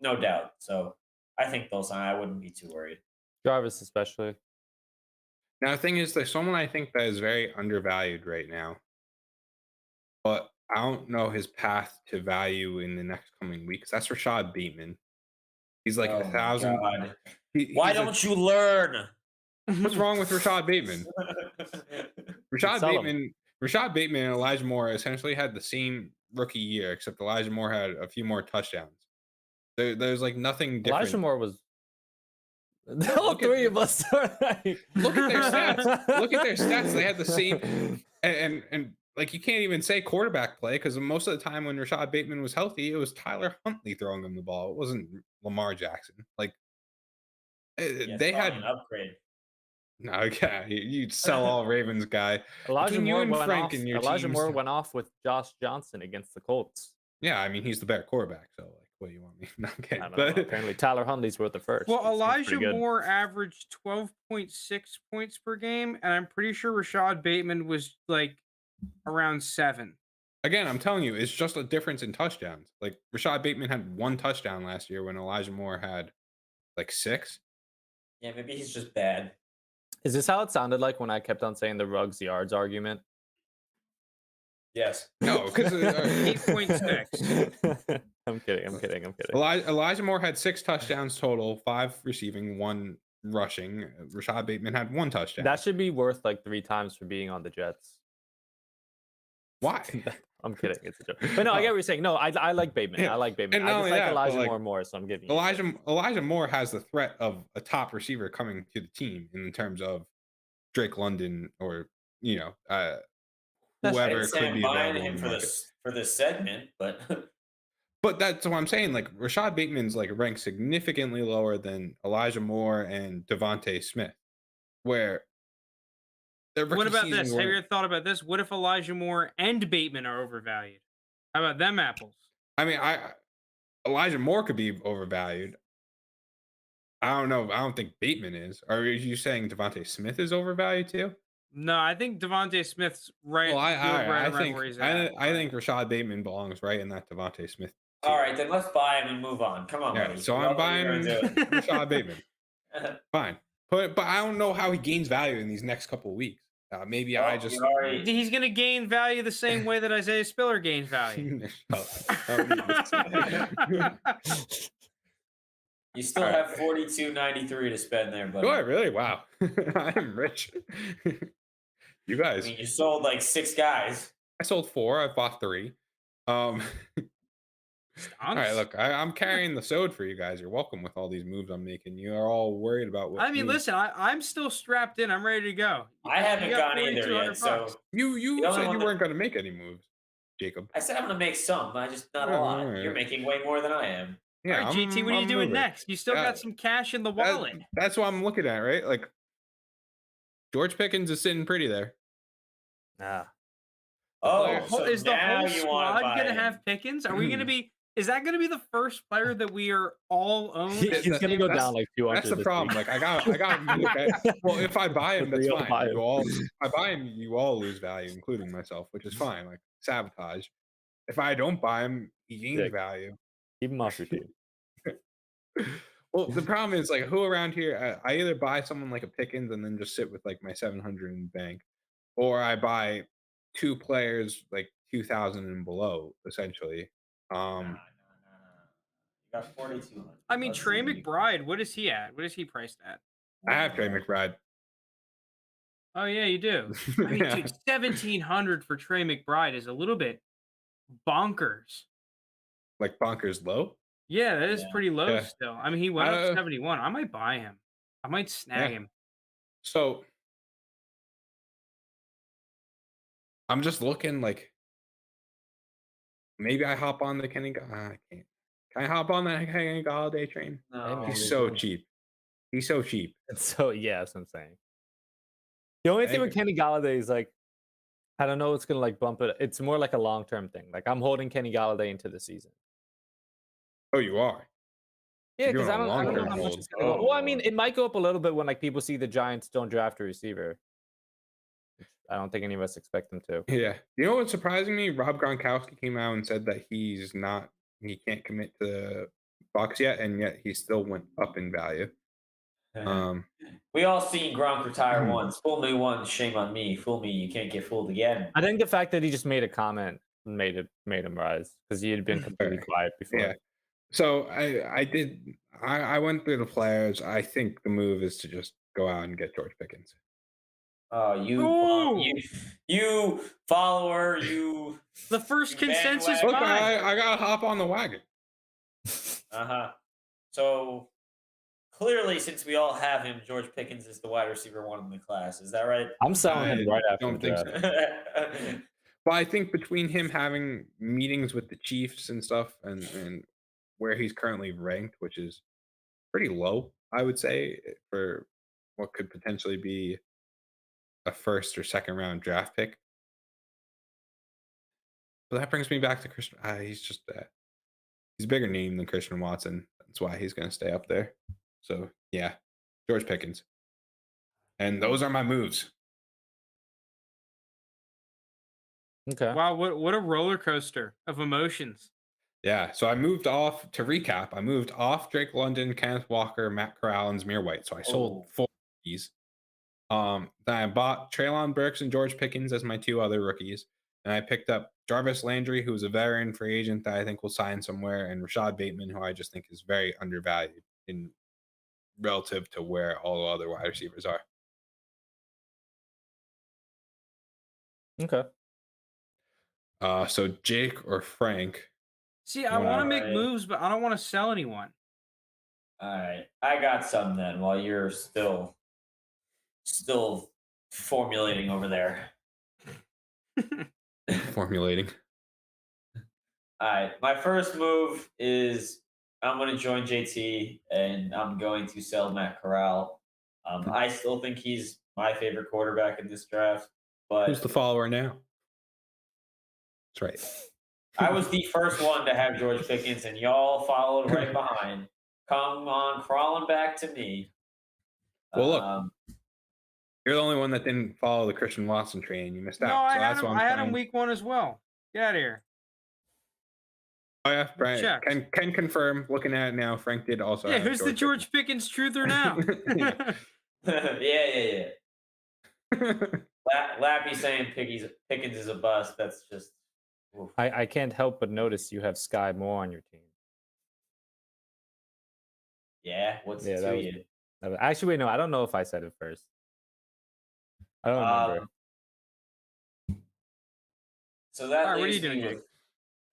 [SPEAKER 2] no doubt. So I think they'll sign. I wouldn't be too worried.
[SPEAKER 3] Jarvis, especially.
[SPEAKER 1] Now the thing is, there's someone I think that is very undervalued right now, but I don't know his path to value in the next coming weeks. That's Rashad Bateman. He's like
[SPEAKER 2] Oh my
[SPEAKER 1] 1,000.
[SPEAKER 2] God.
[SPEAKER 1] He's
[SPEAKER 2] Why
[SPEAKER 1] like-
[SPEAKER 2] don't you learn?
[SPEAKER 1] What's wrong with Rashad Bateman? Rashad
[SPEAKER 3] Sell him.
[SPEAKER 1] Bateman and Elijah Moore essentially had the same rookie year, except Elijah Moore had a few more touchdowns. There's like nothing different.
[SPEAKER 3] Elijah Moore was. All
[SPEAKER 1] Look at
[SPEAKER 3] 3
[SPEAKER 1] the-
[SPEAKER 3] of us are like...
[SPEAKER 1] Look at their stats. Look at their stats. They had the same, and like you can't even say quarterback play because most of the time when Rashad Bateman was healthy, it was Tyler Huntley throwing him the ball. It wasn't Lamar Jackson. Like
[SPEAKER 2] Yeah,
[SPEAKER 1] they
[SPEAKER 2] it's
[SPEAKER 1] had
[SPEAKER 2] probably an upgrade.
[SPEAKER 1] no, yeah, you'd sell all Ravens guy.
[SPEAKER 3] Elijah
[SPEAKER 1] Between you
[SPEAKER 3] Moore
[SPEAKER 1] and
[SPEAKER 3] went
[SPEAKER 1] Frank
[SPEAKER 3] off.
[SPEAKER 1] and your
[SPEAKER 3] Elijah
[SPEAKER 1] teams-
[SPEAKER 3] Moore went off with Josh Johnson against the Colts.
[SPEAKER 1] Yeah, I mean he's the better quarterback. So like, what do you want me? No, okay,
[SPEAKER 3] I don't
[SPEAKER 1] but
[SPEAKER 3] know. Apparently, Tyler Huntley's worth the first.
[SPEAKER 4] Well,
[SPEAKER 3] It seems pretty
[SPEAKER 4] Elijah
[SPEAKER 3] good.
[SPEAKER 4] Moore averaged 12.6 points per game, and I'm pretty sure Rashad Bateman was like around 7.
[SPEAKER 1] again, I'm telling you, it's just a difference in touchdowns. Like Rashad Bateman had 1 touchdown last year when Elijah Moore had like 6.
[SPEAKER 2] Yeah, maybe he's just bad.
[SPEAKER 3] Is this how it sounded like when I kept on saying the Ruggs yards argument?
[SPEAKER 2] Yes.
[SPEAKER 1] No, because
[SPEAKER 4] 8.6.
[SPEAKER 3] I'm kidding.
[SPEAKER 1] Elijah Moore had 6 touchdowns total, 5 receiving, 1 rushing. Rashad Bateman had 1 touchdown.
[SPEAKER 3] That should be worth like 3 times for being on the Jets.
[SPEAKER 1] Why?
[SPEAKER 3] I'm kidding. It's a joke. But no, I get what you're saying. No, I like Bateman.
[SPEAKER 1] Yeah.
[SPEAKER 3] I like Bateman.
[SPEAKER 1] And
[SPEAKER 3] I
[SPEAKER 1] not
[SPEAKER 3] just
[SPEAKER 1] only
[SPEAKER 3] like
[SPEAKER 1] that, but,
[SPEAKER 3] Elijah
[SPEAKER 1] like,
[SPEAKER 3] Moore more, so I'm giving you
[SPEAKER 1] Elijah Moore has the threat of a top receiver coming to the team in terms of Drake London or
[SPEAKER 3] That's
[SPEAKER 1] whoever
[SPEAKER 2] I didn't say
[SPEAKER 1] could
[SPEAKER 2] I'm
[SPEAKER 1] be
[SPEAKER 2] buying
[SPEAKER 1] available in
[SPEAKER 2] him
[SPEAKER 1] the
[SPEAKER 2] for
[SPEAKER 1] market.
[SPEAKER 2] this segment, but
[SPEAKER 1] But that's what I'm saying. Like Rashad Bateman's like ranked significantly lower than Elijah Moore and Devante Smith, where their
[SPEAKER 4] What
[SPEAKER 1] rookie
[SPEAKER 4] about
[SPEAKER 1] season
[SPEAKER 4] this? Have you
[SPEAKER 1] weren't-
[SPEAKER 4] ever thought about this? What if Elijah Moore and Bateman are overvalued? How about them apples?
[SPEAKER 1] I mean, Elijah Moore could be overvalued. I don't know. I don't think Bateman is. Are you saying Devontae Smith is overvalued too?
[SPEAKER 4] No, I think Devontae Smith's right.
[SPEAKER 1] Well,
[SPEAKER 4] right
[SPEAKER 1] I
[SPEAKER 4] around
[SPEAKER 1] think
[SPEAKER 4] where he's
[SPEAKER 1] I
[SPEAKER 4] at.
[SPEAKER 1] think Rashad Bateman belongs right in that Devontae Smith.
[SPEAKER 2] all
[SPEAKER 1] tier.
[SPEAKER 2] right, then let's buy him and move on. Come on,
[SPEAKER 1] Yeah,
[SPEAKER 2] buddy.
[SPEAKER 1] so
[SPEAKER 2] We
[SPEAKER 1] I'm
[SPEAKER 2] all know
[SPEAKER 1] buying
[SPEAKER 2] you're gonna do it.
[SPEAKER 1] Rashad Bateman. Fine, but I don't know how he gains value in these next couple of weeks. Maybe
[SPEAKER 2] Well,
[SPEAKER 1] I just
[SPEAKER 2] you already-
[SPEAKER 4] He's going to gain value the same way that Isaiah Spiller gains value.
[SPEAKER 2] You still
[SPEAKER 1] All right.
[SPEAKER 2] have $42.93 to spend there, buddy.
[SPEAKER 1] Do I really? Wow, I am rich. You
[SPEAKER 2] I
[SPEAKER 1] guys,
[SPEAKER 2] mean, you sold like 6 guys.
[SPEAKER 1] I sold 4. I bought 3. All right,
[SPEAKER 4] Stonks.
[SPEAKER 1] look, I'm carrying the sode for you guys. You're welcome with all these moves I'm making. You are all worried about what.
[SPEAKER 4] I mean,
[SPEAKER 1] moves-
[SPEAKER 4] listen, I'm still strapped in. I'm ready to go.
[SPEAKER 2] I haven't
[SPEAKER 4] You got
[SPEAKER 2] gone either
[SPEAKER 4] 4,200
[SPEAKER 2] yet. So
[SPEAKER 4] bucks.
[SPEAKER 1] you
[SPEAKER 2] the only
[SPEAKER 1] said
[SPEAKER 2] one
[SPEAKER 1] you
[SPEAKER 2] that-
[SPEAKER 1] weren't going to make any moves, Jacob.
[SPEAKER 2] I said I'm going to make some, but just not a
[SPEAKER 1] Oh,
[SPEAKER 2] lot.
[SPEAKER 1] alright.
[SPEAKER 2] You're making way more than I am.
[SPEAKER 1] Yeah,
[SPEAKER 4] All right, GT, what are you
[SPEAKER 1] I'm
[SPEAKER 4] doing
[SPEAKER 1] moving.
[SPEAKER 4] next? You still
[SPEAKER 1] Yeah,
[SPEAKER 4] got some cash in the wallet.
[SPEAKER 1] That's what I'm looking at, right? Like George Pickens is sitting pretty there.
[SPEAKER 3] Nah.
[SPEAKER 2] Oh, so
[SPEAKER 4] Is the
[SPEAKER 2] now
[SPEAKER 4] whole
[SPEAKER 2] you want
[SPEAKER 4] squad
[SPEAKER 2] to buy
[SPEAKER 4] gonna
[SPEAKER 2] him.
[SPEAKER 4] have Pickens? Are we gonna be? Is that gonna be the first player that we are all owned?
[SPEAKER 3] He's
[SPEAKER 4] at the
[SPEAKER 3] gonna
[SPEAKER 4] same
[SPEAKER 3] go
[SPEAKER 4] time?
[SPEAKER 3] down like 200.
[SPEAKER 1] That's the
[SPEAKER 3] this
[SPEAKER 1] problem.
[SPEAKER 3] week.
[SPEAKER 1] Like I got. Well, if I buy him, that's
[SPEAKER 3] Real
[SPEAKER 1] fine.
[SPEAKER 3] buy him.
[SPEAKER 1] You all, if I buy him, you all lose value, including myself, which is fine. Like sabotage. If I don't buy him, he gains
[SPEAKER 3] Sick.
[SPEAKER 1] value.
[SPEAKER 3] Keep him off your team.
[SPEAKER 1] Well, the problem is like who around here? I either buy someone like a Pickens and then just sit with like my 700 in the bank, or I buy 2 players like 2,000 and below, essentially.
[SPEAKER 2] No. You got 4,200.
[SPEAKER 4] I mean,
[SPEAKER 2] Let's
[SPEAKER 4] Trey
[SPEAKER 2] see.
[SPEAKER 4] McBride. What is he at? What is he priced at?
[SPEAKER 1] I have Trey McBride.
[SPEAKER 4] Oh yeah, you do. I mean,
[SPEAKER 1] Yeah.
[SPEAKER 4] dude, 1,700 for Trey McBride is a little bit bonkers.
[SPEAKER 1] Like bonkers low.
[SPEAKER 4] Yeah, that is
[SPEAKER 2] Yeah.
[SPEAKER 4] pretty low
[SPEAKER 1] Yeah.
[SPEAKER 4] still. I mean, he went up
[SPEAKER 1] Uh,
[SPEAKER 4] 71. I might buy him. I might snag
[SPEAKER 1] Yeah.
[SPEAKER 4] him.
[SPEAKER 1] So I'm just looking like maybe I hop on the Kenny. I can't. Can I hop on that Kenny Galladay train?
[SPEAKER 2] No.
[SPEAKER 1] He's
[SPEAKER 3] man.
[SPEAKER 1] so cheap. He's so cheap.
[SPEAKER 3] So yeah, that's what I'm saying. The only thing with Kenny Galladay is like, I don't know what's gonna like bump it. It's more like a long term thing. Like I'm holding Kenny Galladay into the season.
[SPEAKER 1] Oh, you are.
[SPEAKER 3] Yeah,
[SPEAKER 1] You're
[SPEAKER 3] because
[SPEAKER 1] doing
[SPEAKER 3] I
[SPEAKER 1] a
[SPEAKER 3] don't know
[SPEAKER 1] long-term
[SPEAKER 3] how much
[SPEAKER 1] hold.
[SPEAKER 3] it's gonna go. Well, I mean,
[SPEAKER 2] Oh.
[SPEAKER 3] it might go up a little bit when like people see the Giants don't draft a receiver. Which I don't think any of us expect them to.
[SPEAKER 1] Yeah. You know what's surprising me? Rob Gronkowski came out and said that he can't commit to the Bucks yet, and yet he still went up in value.
[SPEAKER 2] We all seen Gronk retire
[SPEAKER 1] Mhm.
[SPEAKER 2] once. Fool me once, shame on me. Fool me, you can't get fooled again.
[SPEAKER 3] I think the fact that he just made a comment made him rise because he had been completely
[SPEAKER 1] Fair.
[SPEAKER 3] quiet before.
[SPEAKER 1] Yeah. So I went through the players. I think the move is to just go out and get George Pickens.
[SPEAKER 2] Oh,
[SPEAKER 4] Ooh.
[SPEAKER 2] you follower, you.
[SPEAKER 4] The first
[SPEAKER 2] You
[SPEAKER 4] consensus
[SPEAKER 2] bandwagon.
[SPEAKER 1] Look,
[SPEAKER 4] buy.
[SPEAKER 1] I gotta hop on the wagon.
[SPEAKER 2] Uh-huh. So clearly, since we all have him, George Pickens is the wide receiver 1 in the class. Is that right?
[SPEAKER 3] I'm selling him
[SPEAKER 1] I
[SPEAKER 3] right after
[SPEAKER 1] don't
[SPEAKER 3] the
[SPEAKER 1] think
[SPEAKER 3] draft.
[SPEAKER 1] so. But I think between him having meetings with the Chiefs and stuff, and where he's currently ranked, which is pretty low, I would say, for what could potentially be a first or second round draft pick. But that brings me back to Christian. He's just he's a bigger name than Christian Watson. That's why he's going to stay up there. So yeah, George Pickens. And those are my moves.
[SPEAKER 3] Okay.
[SPEAKER 4] Wow, what a roller coaster of emotions.
[SPEAKER 1] Yeah, so I moved off, to recap, I moved off Drake London, Kenneth Walker, Matt Corral, and Zamir White. So I sold
[SPEAKER 2] Oh.
[SPEAKER 1] 4 rookies. Then I bought Treylon Burks and George Pickens as my 2 other rookies. And I picked up Jarvis Landry, who's a veteran free agent that I think will sign somewhere, and Rashad Bateman, who I just think is very undervalued in relative to where all the other wide receivers are.
[SPEAKER 3] Okay.
[SPEAKER 1] So Jake or Frank.
[SPEAKER 4] See, I want to make
[SPEAKER 2] Alright.
[SPEAKER 4] moves, but I don't want to sell anyone.
[SPEAKER 2] All right, I got some then. While you're still formulating over there.
[SPEAKER 1] Formulating.
[SPEAKER 2] All right, my first move is I'm going to join JT and I'm going to sell Matt Corral. I still think he's my favorite quarterback in this draft, but
[SPEAKER 1] Who's the follower now? That's right.
[SPEAKER 2] I was the first one to have George Pickens, and y'all followed right behind. Come on, crawling back to me.
[SPEAKER 1] Well, look, you're the only one that didn't follow the Christian Watson train. You missed out.
[SPEAKER 4] No, I
[SPEAKER 1] so
[SPEAKER 4] had
[SPEAKER 1] that's
[SPEAKER 4] him.
[SPEAKER 1] what I'm
[SPEAKER 4] I had him
[SPEAKER 1] trying-
[SPEAKER 4] week 1 as well. Get out of here.
[SPEAKER 1] Oh yeah, Brian
[SPEAKER 4] checked.
[SPEAKER 1] can confirm. Looking at it now, Frank did also.
[SPEAKER 4] Yeah,
[SPEAKER 1] have
[SPEAKER 4] who's the George Pickens truther now?
[SPEAKER 2] yeah. Lappy saying Pickens is a bust. That's just. Oof.
[SPEAKER 3] I can't help but notice you have Sky Moore on your team.
[SPEAKER 2] Yeah, what's
[SPEAKER 3] Yeah,
[SPEAKER 2] it
[SPEAKER 3] that
[SPEAKER 2] to
[SPEAKER 3] was
[SPEAKER 2] you?
[SPEAKER 3] actually wait, no, I don't know if I said it first. I don't remember.
[SPEAKER 2] So that
[SPEAKER 4] All right, what are you
[SPEAKER 2] leaves
[SPEAKER 4] doing,
[SPEAKER 2] me
[SPEAKER 4] Jake?
[SPEAKER 2] with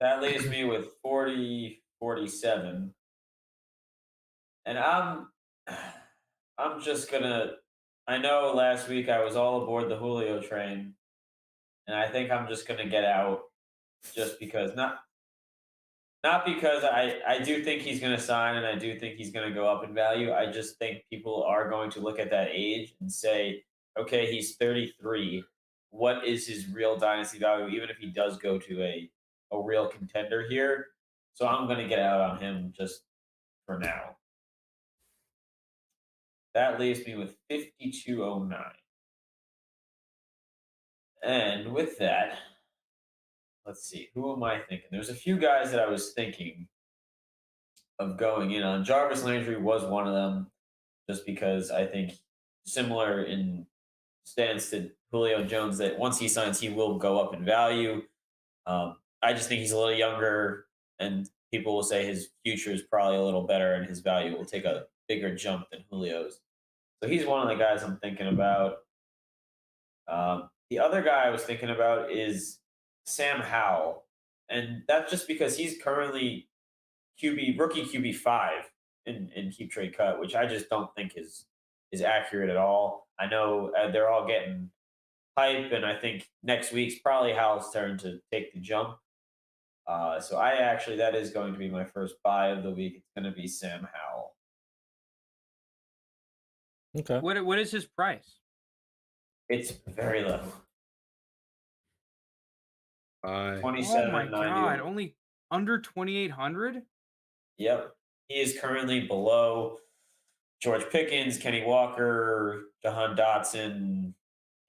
[SPEAKER 2] that leaves me with 40, 47. And I'm just gonna. I know last week I was all aboard the Julio train, and I think I'm just gonna get out just because not because I do think he's gonna sign and I do think he's gonna go up in value. I just think people are going to look at that age and say, okay, he's 33. What is his real dynasty value, even if he does go to a real contender here? So I'm gonna get out on him just for now. That leaves me with 5209. And with that, let's see, who am I thinking? There's a few guys that I was thinking of going in on. Jarvis Landry was one of them, just because I think similar in stance to Julio Jones, that once he signs, he will go up in value. I just think he's a little younger, and people will say his future is probably a little better, and his value will take a bigger jump than Julio's. So he's one of the guys I'm thinking about. The other guy I was thinking about is Sam Howell, and that's just because he's currently rookie QB 5 in keep trade cut, which I just don't think is accurate at all. I know they're all getting hype, and I think next week's probably Howell's turn to take the jump. So that is going to be my first buy of the week. It's going to be Sam Howell.
[SPEAKER 3] Okay.
[SPEAKER 4] What is his price?
[SPEAKER 2] It's very low.
[SPEAKER 1] Bye.
[SPEAKER 4] Oh my
[SPEAKER 2] 27.90.
[SPEAKER 4] god, only under 2,800.
[SPEAKER 2] Yep. He is currently below George Pickens, Kenny Walker, Jahan Dotson.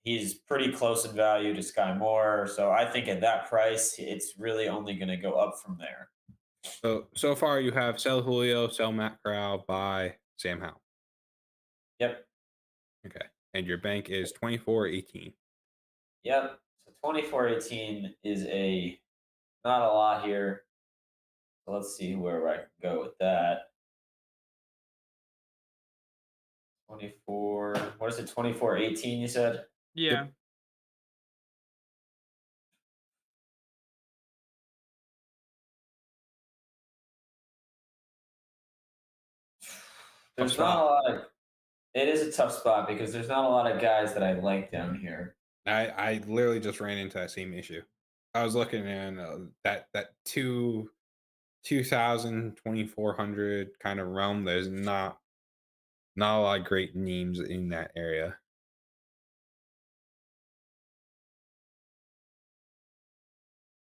[SPEAKER 2] He's pretty close in value to Sky Moore. So I think at that price, it's really only going to go up from there.
[SPEAKER 1] So far you have sell Julio, sell Matt Corral, buy Sam Howell.
[SPEAKER 2] Yep.
[SPEAKER 1] Okay. And your bank is 2418.
[SPEAKER 2] Yep. So 2418 is not a lot here. So let's see where I can go with that. 24. What is it? 2418, you said?
[SPEAKER 4] Yeah.
[SPEAKER 2] There's not a lot of. It is a tough spot because there's not a lot of guys that I like down here.
[SPEAKER 1] I literally just ran into that same issue. I was looking in that 2000 2400 kind of realm. There's not a lot of great names in that area.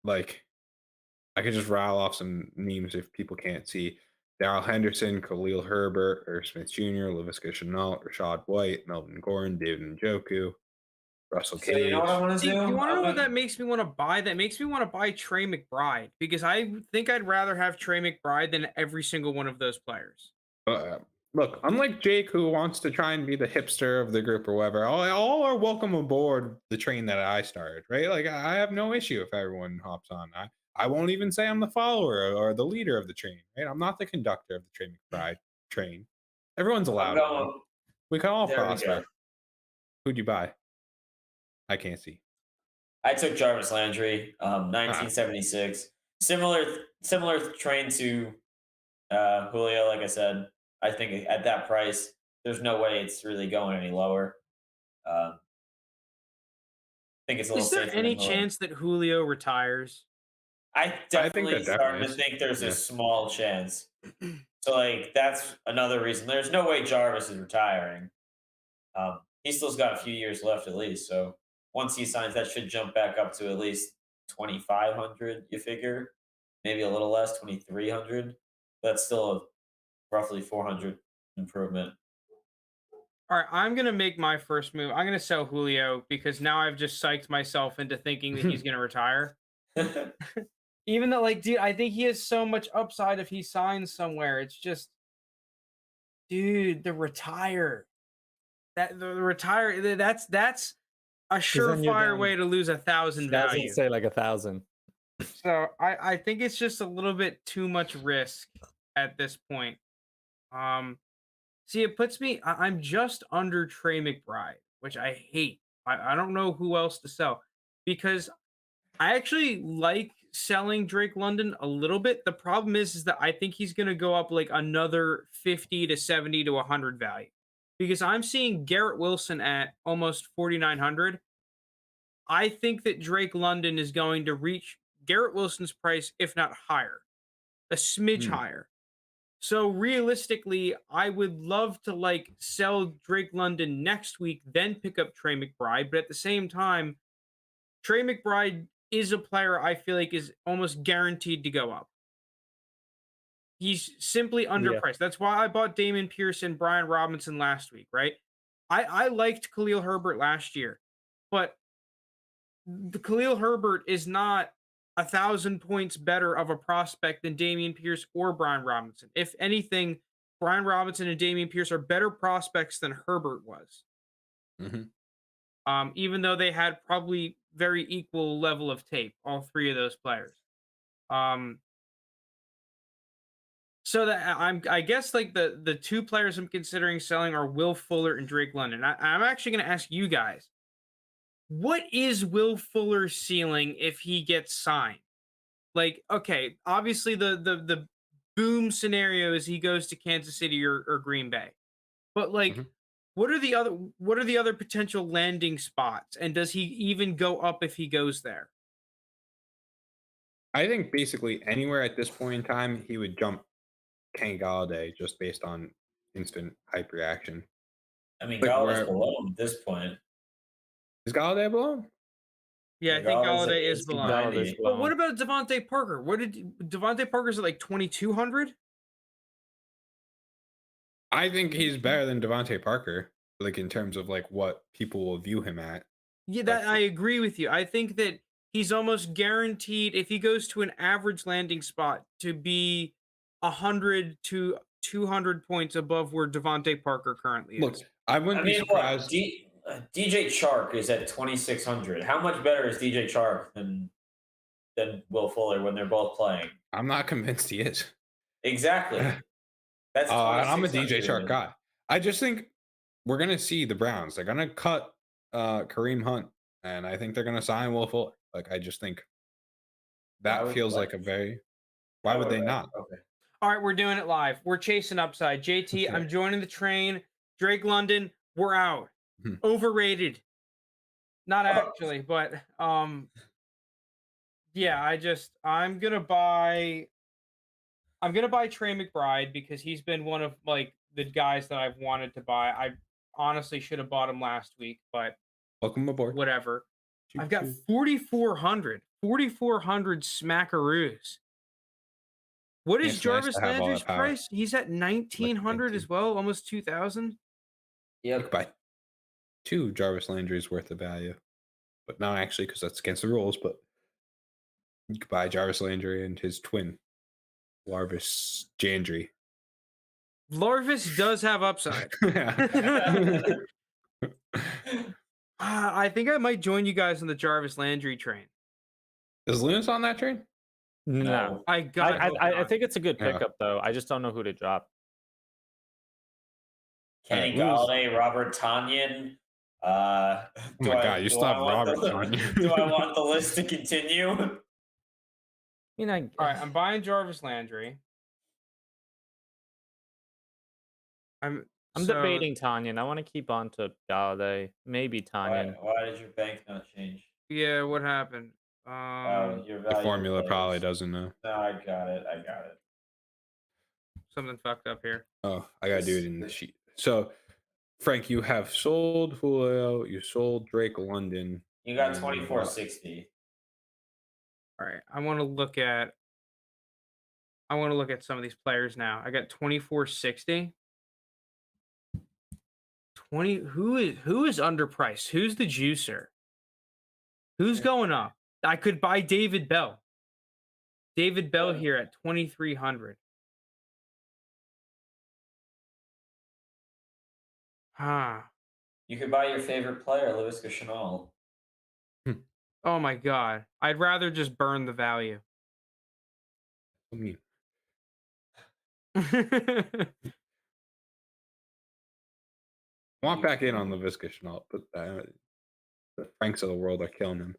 [SPEAKER 1] Like I could just rattle off some names if people can't see. Darrell Henderson, Khalil Herbert, Irv Smith Jr., Laviska Shenault, Rashad White, Melvin Gordon, David Njoku, Russell
[SPEAKER 2] So you know what I
[SPEAKER 1] Gage.
[SPEAKER 2] want to
[SPEAKER 4] See,
[SPEAKER 2] do?
[SPEAKER 4] you want to know what
[SPEAKER 2] gonna-
[SPEAKER 4] that makes me want to buy? That makes me want to buy Trey McBride because I think I'd rather have Trey McBride than every single one of those players.
[SPEAKER 1] Look, unlike Jake, who wants to try and be the hipster of the group or whatever, all are welcome aboard the train that I started, right? Like, I have no issue if everyone hops on. I won't even say I'm the follower or the leader of the train, right? I'm not the conductor of the Trey McBride train. Everyone's
[SPEAKER 2] I'm
[SPEAKER 1] allowed on.
[SPEAKER 2] going.
[SPEAKER 1] We can all
[SPEAKER 2] There we
[SPEAKER 1] prosper.
[SPEAKER 2] go.
[SPEAKER 1] Who'd you buy? I can't see.
[SPEAKER 2] I took Jarvis Landry, 1976. Similar train to Julio. Like I said, I think at that price, there's no way it's really going any lower. I think it's a little
[SPEAKER 4] Is there
[SPEAKER 2] safer
[SPEAKER 4] any
[SPEAKER 2] than Julio.
[SPEAKER 4] chance that Julio retires?
[SPEAKER 2] I definitely
[SPEAKER 1] that
[SPEAKER 2] starting
[SPEAKER 1] definitely
[SPEAKER 2] to
[SPEAKER 1] is.
[SPEAKER 2] think there's
[SPEAKER 1] Yeah.
[SPEAKER 2] a small chance. So like that's another reason. There's no way Jarvis is retiring. He still's got a few years left at least. So once he signs, that should jump back up to at least 2,500. You figure, maybe a little less, 2,300. That's still a roughly 400 improvement.
[SPEAKER 4] All right, I'm gonna make my first move. I'm gonna sell Julio because now I've just psyched myself into thinking that he's gonna retire. Even though, like, dude, I think he has so much upside if he signs somewhere. It's just, dude, the retire. The retire. That's a
[SPEAKER 3] then you're
[SPEAKER 4] surefire
[SPEAKER 3] down-
[SPEAKER 4] way to lose 1,000
[SPEAKER 3] I was gonna
[SPEAKER 4] value.
[SPEAKER 3] say like 1,000.
[SPEAKER 4] So I think it's just a little bit too much risk at this point. See, it puts me. I'm just under Trey McBride, which I hate. I don't know who else to sell because I actually like selling Drake London a little bit. The problem is that I think he's going to go up like another 50 to 70 to 100 value because I'm seeing Garrett Wilson at almost 4,900. I think that Drake London is going to reach Garrett Wilson's price, if not higher, a smidge higher. So realistically, I would love to like sell Drake London next week, then pick up Trey McBride. But at the same time, Trey McBride is a player I feel like is almost guaranteed to go up. He's simply underpriced. That's why I bought Dameon Pierce and Brian Robinson last week, right? I liked Khalil Herbert last year, but the Khalil Herbert is not 1,000 points better of a prospect than Dameon Pierce or Brian Robinson. If anything, Brian Robinson and Dameon Pierce are better prospects than Herbert was. Even though they had probably very equal level of tape, all three of those players. So that I guess like the two players I'm considering selling are Will Fuller and Drake London. I'm actually going to ask you guys, what is Will Fuller's ceiling if he gets signed? Like, okay, obviously the boom scenario is he goes to Kansas City or Green Bay, but like, what are the other potential landing spots? And does he even go up if he goes there?
[SPEAKER 1] I think basically anywhere at this point in time, he would jump Kenny Galladay just based on instant hype reaction.
[SPEAKER 2] I mean,
[SPEAKER 1] Like,
[SPEAKER 2] Galladay's
[SPEAKER 1] where-
[SPEAKER 2] below him at this point.
[SPEAKER 1] Is Galladay below him?
[SPEAKER 4] Yeah, I think
[SPEAKER 2] Galladay's at
[SPEAKER 4] Galladay is below.
[SPEAKER 2] 1890.
[SPEAKER 4] But what about Devante Parker? Devante Parker's at like 2,200?
[SPEAKER 1] I think he's better than Devante Parker, like in terms of like what people will view him at.
[SPEAKER 4] Yeah, that I agree with you. I think that he's almost guaranteed if he goes to an average landing spot to be 100 to 200 points above where Devante Parker currently is.
[SPEAKER 1] Look, I wouldn't be surprised.
[SPEAKER 2] DJ Chark is at 2,600. How much better is DJ Chark than Will Fuller when they're both playing?
[SPEAKER 1] I'm not convinced he is.
[SPEAKER 2] Exactly. That's
[SPEAKER 1] I'm a DJ
[SPEAKER 2] 2,600
[SPEAKER 1] Chark
[SPEAKER 2] even.
[SPEAKER 1] guy. I just think we're gonna see the Browns. They're gonna cut Kareem Hunt, and I think they're gonna sign Will Fuller. Like I just think that feels like a very. Why would they not?
[SPEAKER 2] Okay.
[SPEAKER 4] All right, we're doing it live. We're chasing upside. JT, I'm joining the train. Drake London, we're out. Overrated. Not actually, but yeah, I'm gonna buy Trey McBride because he's been one of like the guys that I've wanted to buy. I honestly should have bought him last week, but
[SPEAKER 1] Welcome aboard.
[SPEAKER 4] whatever. I've got 4,400 smackaroos. What is
[SPEAKER 1] It's nice
[SPEAKER 4] Jarvis
[SPEAKER 1] to have all
[SPEAKER 4] Landry's
[SPEAKER 1] that power.
[SPEAKER 4] price? He's at 1,900 as
[SPEAKER 1] 19.
[SPEAKER 4] well, almost 2,000.
[SPEAKER 1] You could buy 2 Jarvis Landry's worth of value, but not actually because that's against the rules. But you could buy Jarvis Landry and his twin, Larvis Jandry.
[SPEAKER 4] Larvis does have upside. I think I might join you guys on the Jarvis Landry train.
[SPEAKER 1] Is Lewis on that train?
[SPEAKER 3] No.
[SPEAKER 4] I
[SPEAKER 3] think it's a good
[SPEAKER 1] Yeah.
[SPEAKER 3] pickup though. I just don't know who to drop.
[SPEAKER 2] Kenny
[SPEAKER 1] Lewis.
[SPEAKER 2] Galladay, Robert Tonyan.
[SPEAKER 1] Oh my God, you
[SPEAKER 2] do
[SPEAKER 1] still
[SPEAKER 2] I
[SPEAKER 1] have
[SPEAKER 2] want
[SPEAKER 1] Robert
[SPEAKER 2] the-
[SPEAKER 1] Tonyan.
[SPEAKER 2] Do I want the list to continue?
[SPEAKER 3] You know,
[SPEAKER 4] All right, I'm buying Jarvis Landry. I'm
[SPEAKER 3] debating Tanyan. I want to keep on to Galladay. Maybe Tanyan.
[SPEAKER 2] Why did your bank not change?
[SPEAKER 4] Yeah, what happened?
[SPEAKER 2] Your
[SPEAKER 1] The
[SPEAKER 2] value
[SPEAKER 1] formula
[SPEAKER 2] was-
[SPEAKER 1] probably doesn't know.
[SPEAKER 2] No, I got it.
[SPEAKER 4] Something fucked up here.
[SPEAKER 1] Oh, I gotta do it in the sheet. So, Frank, you have sold Julio. You sold Drake London.
[SPEAKER 2] You got
[SPEAKER 1] and
[SPEAKER 2] 2460.
[SPEAKER 4] All right, I want to look at some of these players now. I got 2460. 20 who is underpriced? Who's the juicer? Who's going up? I could buy David Bell. David Bell here at 2,300.
[SPEAKER 2] You could buy your favorite player, Louis Gashanal.
[SPEAKER 4] Oh my god. I'd rather just burn the value.
[SPEAKER 1] I mean, want back in on the Visca Chenault, but the Franks of the world are killing him.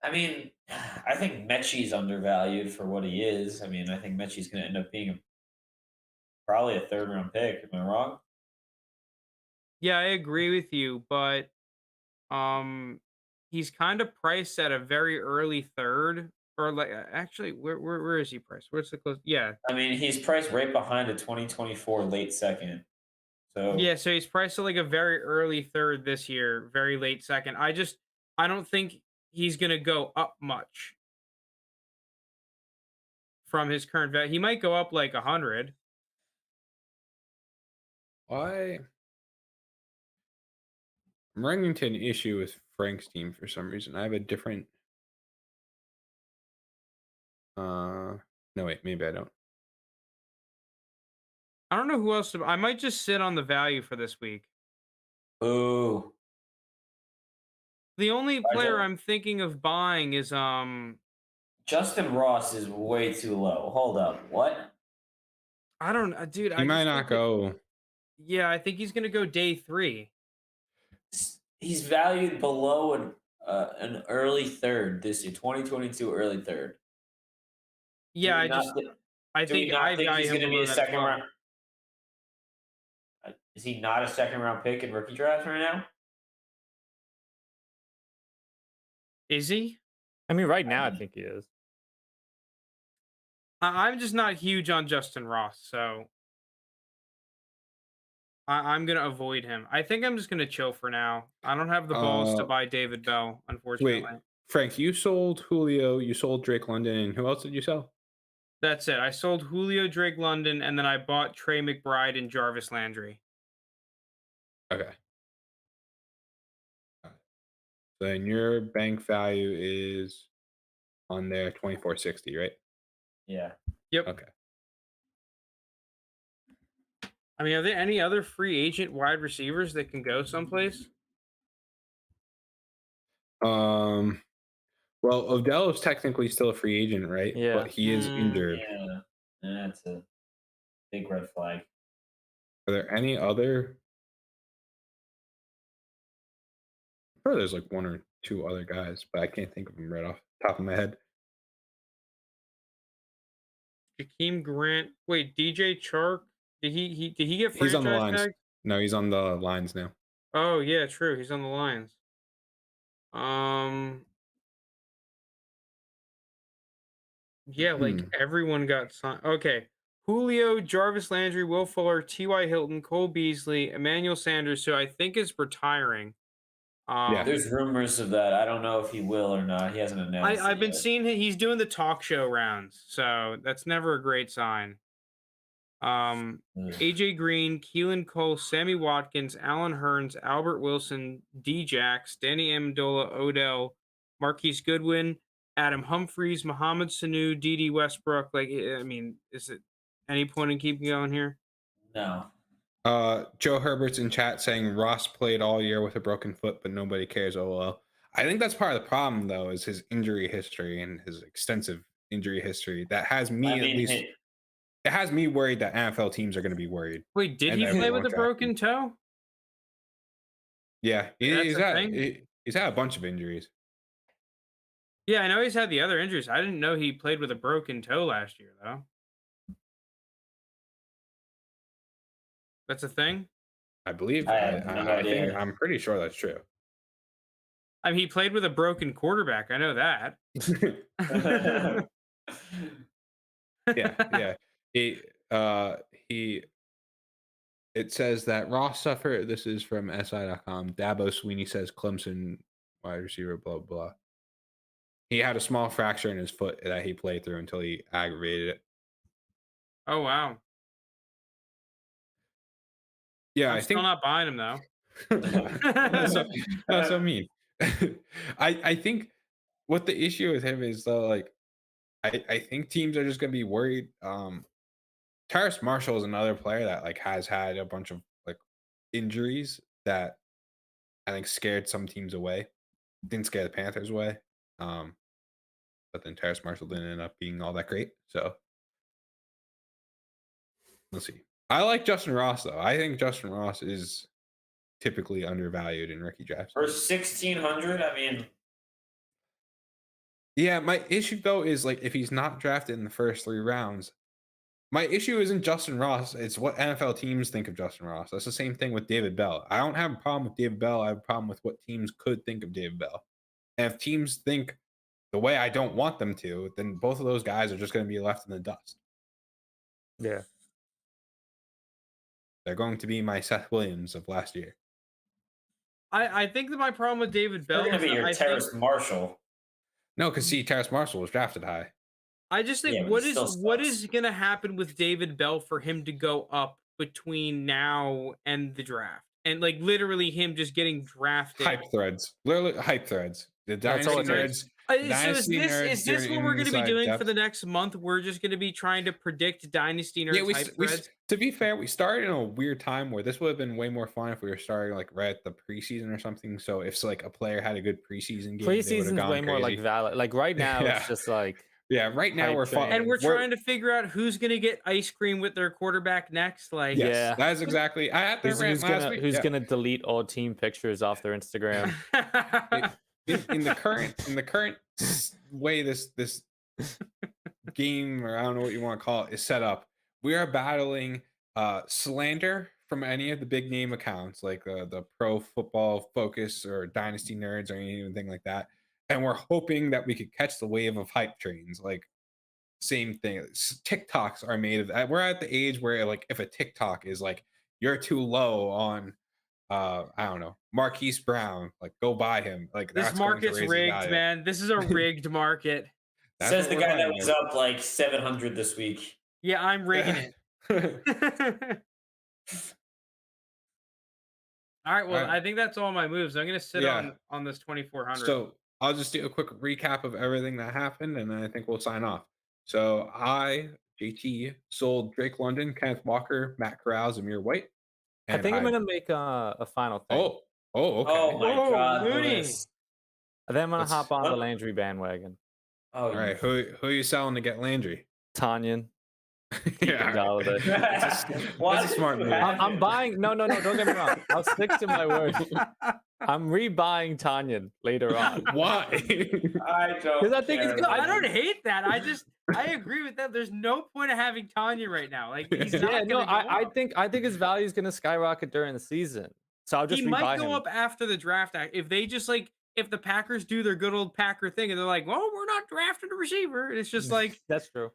[SPEAKER 2] I mean, I think Mechie's undervalued for what he is. I mean, I think Mechie's going to end up being probably a third round pick. Am I wrong?
[SPEAKER 4] Yeah, I agree with you, but he's kind of priced at a very early third, or like actually, where is he priced? Where's the close? Yeah,
[SPEAKER 2] I mean, he's priced right behind a 2024 late second. So
[SPEAKER 4] yeah. So he's priced at like a very early third this year, very late second. I don't think he's gonna go up much from his current value. He might go up like 100.
[SPEAKER 1] Why? I'm running into an issue with Frank's team for some reason. I have a different. No wait, maybe I don't.
[SPEAKER 4] I don't know who else. I might just sit on the value for this week.
[SPEAKER 2] ooh,
[SPEAKER 4] The only
[SPEAKER 2] Why is
[SPEAKER 4] player
[SPEAKER 2] that?
[SPEAKER 4] I'm thinking of buying is
[SPEAKER 2] Justin Ross is way too low. Hold up, what?
[SPEAKER 4] I don't dude.
[SPEAKER 1] He
[SPEAKER 4] I
[SPEAKER 1] might
[SPEAKER 4] just
[SPEAKER 1] not
[SPEAKER 4] think that,
[SPEAKER 1] go.
[SPEAKER 4] yeah, I think he's gonna go day 3.
[SPEAKER 2] He's valued below an early third this year, 2022 early third.
[SPEAKER 4] Yeah, I
[SPEAKER 2] Do we
[SPEAKER 4] think
[SPEAKER 2] not
[SPEAKER 4] I
[SPEAKER 2] think
[SPEAKER 4] value
[SPEAKER 2] he's
[SPEAKER 4] him
[SPEAKER 2] going to be
[SPEAKER 4] below
[SPEAKER 2] a
[SPEAKER 4] that as
[SPEAKER 2] second
[SPEAKER 4] well.
[SPEAKER 2] round? Is he not a second round pick in rookie drafts right now?
[SPEAKER 4] Is he?
[SPEAKER 3] I mean, right now I
[SPEAKER 2] mean-
[SPEAKER 3] think he is.
[SPEAKER 4] I'm just not huge on Justin Ross, so I'm gonna avoid him. I think I'm just gonna chill for now. I don't have the balls to
[SPEAKER 1] Uh,
[SPEAKER 4] buy David Bell,
[SPEAKER 1] Wait,
[SPEAKER 4] unfortunately.
[SPEAKER 1] Frank, you sold Julio, you sold Drake London, and who else did you sell?
[SPEAKER 4] That's it. I sold Julio, Drake London, and then I bought Trey McBride and Jarvis Landry.
[SPEAKER 1] Okay. Then your bank value is on there 2460, right?
[SPEAKER 2] Yeah.
[SPEAKER 4] Yep.
[SPEAKER 1] Okay.
[SPEAKER 4] I mean, are there any other free agent wide receivers that can go someplace?
[SPEAKER 1] Well, Odell is technically still a free agent, right?
[SPEAKER 3] Yeah.
[SPEAKER 1] But he is injured.
[SPEAKER 2] Yeah. That's a big red flag.
[SPEAKER 1] Are there any other? I'm sure there's like one or two other guys, but I can't think of them right off the top of my head.
[SPEAKER 4] Jakeem Grant. Wait, DJ Chark. Did he get
[SPEAKER 1] He's on the
[SPEAKER 4] franchise
[SPEAKER 1] lines.
[SPEAKER 4] tag?
[SPEAKER 1] No, he's on the lines now.
[SPEAKER 4] Oh yeah, true. He's on the Lions. Yeah, like everyone got signed. Okay. Julio, Jarvis Landry, Will Fuller, T.Y. Hilton, Cole Beasley, Emmanuel Sanders, who I think is retiring.
[SPEAKER 1] Yeah.
[SPEAKER 2] There's rumors of that. I don't know if he will or not. He hasn't announced.
[SPEAKER 4] I've
[SPEAKER 2] it
[SPEAKER 4] been
[SPEAKER 2] yet.
[SPEAKER 4] seeing he's doing the talk show rounds, so that's never a great sign.
[SPEAKER 2] Ugh.
[SPEAKER 4] AJ Green, Keelan Cole, Sammy Watkins, Alan Hearns, Albert Wilson, Djax, Danny Amendola, Odell, Marquise Goodwin, Adam Humphries, Mohamed Sanu, D.D. Westbrook. Like, I mean, is it any point in keeping going here?
[SPEAKER 2] No.
[SPEAKER 1] Joe Herbert's in chat saying Ross played all year with a broken foot, but nobody cares. Oh well. I think that's part of the problem, though, is his injury history and his extensive injury history. That has me
[SPEAKER 2] I mean,
[SPEAKER 1] at least.
[SPEAKER 2] hey,
[SPEAKER 1] It has me worried that NFL teams are going to be worried.
[SPEAKER 4] Wait, did
[SPEAKER 1] And
[SPEAKER 4] he
[SPEAKER 1] that
[SPEAKER 4] play
[SPEAKER 1] they
[SPEAKER 4] with
[SPEAKER 1] won't
[SPEAKER 4] a
[SPEAKER 1] draft
[SPEAKER 4] broken
[SPEAKER 1] him.
[SPEAKER 4] toe?
[SPEAKER 1] Yeah,
[SPEAKER 4] That's
[SPEAKER 1] he's
[SPEAKER 4] a
[SPEAKER 1] had
[SPEAKER 4] thing?
[SPEAKER 1] he's had a bunch of injuries.
[SPEAKER 4] Yeah, I know he's had the other injuries. I didn't know he played with a broken toe last year, though. That's a thing?
[SPEAKER 1] I believe.
[SPEAKER 2] I have no
[SPEAKER 1] I think
[SPEAKER 2] idea.
[SPEAKER 1] I'm pretty sure that's true.
[SPEAKER 4] I mean, he played with a broken quarterback. I know that.
[SPEAKER 1] yeah. He it says that Ross suffered. This is from SI.com. Dabo Sweeney says Clemson wide receiver, blah blah. He had a small fracture in his foot that he played through until he aggravated it.
[SPEAKER 4] Oh, wow.
[SPEAKER 1] Yeah,
[SPEAKER 4] I'm
[SPEAKER 1] I
[SPEAKER 4] still
[SPEAKER 1] think
[SPEAKER 4] not buying him, though.
[SPEAKER 1] that's so mean. I think what the issue with him is though, like I think teams are just gonna be worried. Terrace Marshall is another player that like has had a bunch of like injuries that I think scared some teams away. didn't scare the Panthers away. But then Terrace Marshall didn't end up being all that great. So we'll see. I like Justin Ross though. I think Justin Ross is typically undervalued in rookie drafts.
[SPEAKER 2] For 1,600, I mean,
[SPEAKER 1] Yeah, my issue though is like if he's not drafted in the first 3 rounds, my issue isn't Justin Ross. It's what NFL teams think of Justin Ross. That's the same thing with David Bell. I don't have a problem with David Bell. I have a problem with what teams could think of David Bell. And if teams think the way I don't want them to, then both of those guys are just going to be left in the dust.
[SPEAKER 3] Yeah.
[SPEAKER 1] They're going to be my Seth Williams of last year.
[SPEAKER 4] I think that my problem with David Bell
[SPEAKER 2] they're going
[SPEAKER 4] is
[SPEAKER 2] to be
[SPEAKER 4] that
[SPEAKER 2] your
[SPEAKER 4] I
[SPEAKER 2] Terrace
[SPEAKER 4] think,
[SPEAKER 2] Marshall.
[SPEAKER 1] No, because see, Terrace Marshall was drafted high.
[SPEAKER 4] I just think
[SPEAKER 2] Yeah, but
[SPEAKER 4] what
[SPEAKER 2] he
[SPEAKER 4] is
[SPEAKER 2] still
[SPEAKER 4] what
[SPEAKER 2] sucks.
[SPEAKER 4] is going to happen with David Bell for him to go up between now and the draft, and like literally him just getting drafted.
[SPEAKER 1] Hype threads. Literally hype threads. The
[SPEAKER 3] That's all
[SPEAKER 1] Dynasty
[SPEAKER 3] it
[SPEAKER 1] nerds.
[SPEAKER 3] takes.
[SPEAKER 4] So is
[SPEAKER 1] Dynasty
[SPEAKER 4] this
[SPEAKER 1] nerds
[SPEAKER 4] what
[SPEAKER 1] doing
[SPEAKER 4] we're going to be
[SPEAKER 1] inside
[SPEAKER 4] doing for
[SPEAKER 1] depth.
[SPEAKER 4] the next month? We're just going to be trying to predict Dynasty Nerds
[SPEAKER 1] Yeah,
[SPEAKER 4] hype threads.
[SPEAKER 1] to be fair, we started in a weird time where this would have been way more fun if we were starting like right at the preseason or something. So if like a player had a good preseason game, they would have
[SPEAKER 3] Preseason's
[SPEAKER 1] gone
[SPEAKER 3] way more like
[SPEAKER 1] crazy.
[SPEAKER 3] valid. Like right now,
[SPEAKER 1] Yeah.
[SPEAKER 3] it's just like
[SPEAKER 1] Yeah, right now
[SPEAKER 3] hype
[SPEAKER 1] we're fun.
[SPEAKER 3] train.
[SPEAKER 4] And we're trying to figure out who's going to get ice cream with their quarterback next. Like,
[SPEAKER 1] Yes,
[SPEAKER 3] Yeah.
[SPEAKER 1] that is exactly. I had that rant last week.
[SPEAKER 3] who's
[SPEAKER 1] Yeah.
[SPEAKER 3] gonna delete all team pictures off their Instagram.
[SPEAKER 1] in the current way this game, or I don't know what you want to call it, is set up, we are battling slander from any of the big name accounts like the Pro Football Focus or Dynasty Nerds or anything like that, and we're hoping that we could catch the wave of hype trains. Like same thing, TikToks are made of that. We're at the age where like if a TikTok is like you're too low on I don't know, Marquise Brown, like go buy him. Like
[SPEAKER 4] this
[SPEAKER 1] that's going to
[SPEAKER 4] market's
[SPEAKER 1] raise his
[SPEAKER 4] rigged,
[SPEAKER 1] value.
[SPEAKER 4] man. This is a rigged market.
[SPEAKER 1] That's
[SPEAKER 2] Says
[SPEAKER 1] what
[SPEAKER 2] the
[SPEAKER 1] we're
[SPEAKER 2] guy that
[SPEAKER 1] playing
[SPEAKER 2] was
[SPEAKER 1] with.
[SPEAKER 2] up like 700 this week.
[SPEAKER 4] Yeah, I'm rigging it. All right, well,
[SPEAKER 1] All right.
[SPEAKER 4] I think that's all my moves. I'm going to sit
[SPEAKER 1] Yeah.
[SPEAKER 4] on this 2400.
[SPEAKER 1] So I'll just do a quick recap of everything that happened, and then I think we'll sign off. So JT, sold Drake London, Kenneth Walker, Matt Corral, Zamir White.
[SPEAKER 3] I
[SPEAKER 1] And
[SPEAKER 3] think I'm gonna make a final thing.
[SPEAKER 1] okay.
[SPEAKER 2] Oh my
[SPEAKER 4] Whoa,
[SPEAKER 2] God,
[SPEAKER 4] Mooney.
[SPEAKER 2] Lewis.
[SPEAKER 3] And then I'm gonna
[SPEAKER 1] Let's-
[SPEAKER 3] hop on the
[SPEAKER 2] what?
[SPEAKER 3] Landry bandwagon.
[SPEAKER 2] Oh,
[SPEAKER 1] All right, who are you selling to get Landry?
[SPEAKER 3] Tanyan.
[SPEAKER 1] Yeah,
[SPEAKER 3] Galladay.
[SPEAKER 1] That's a smart move.
[SPEAKER 3] I'm buying. No, don't get me wrong. I'll stick to my word. I'm rebuying Tanyan later on.
[SPEAKER 1] Why?
[SPEAKER 2] I don't.
[SPEAKER 3] 'Cause I think it's
[SPEAKER 2] care.
[SPEAKER 3] good.
[SPEAKER 4] I don't hate that. I agree with that. There's no point of having Tanya right now. Like he's not
[SPEAKER 3] Yeah, no,
[SPEAKER 4] gonna go
[SPEAKER 3] I
[SPEAKER 4] up.
[SPEAKER 3] think his value is gonna skyrocket during the season. So I'll just
[SPEAKER 4] He
[SPEAKER 3] rebuy
[SPEAKER 4] might go
[SPEAKER 3] him.
[SPEAKER 4] up after the draft. If they just like if the Packers do their good old Packer thing and they're like, well, we're not drafting a receiver. And it's just like
[SPEAKER 3] That's true.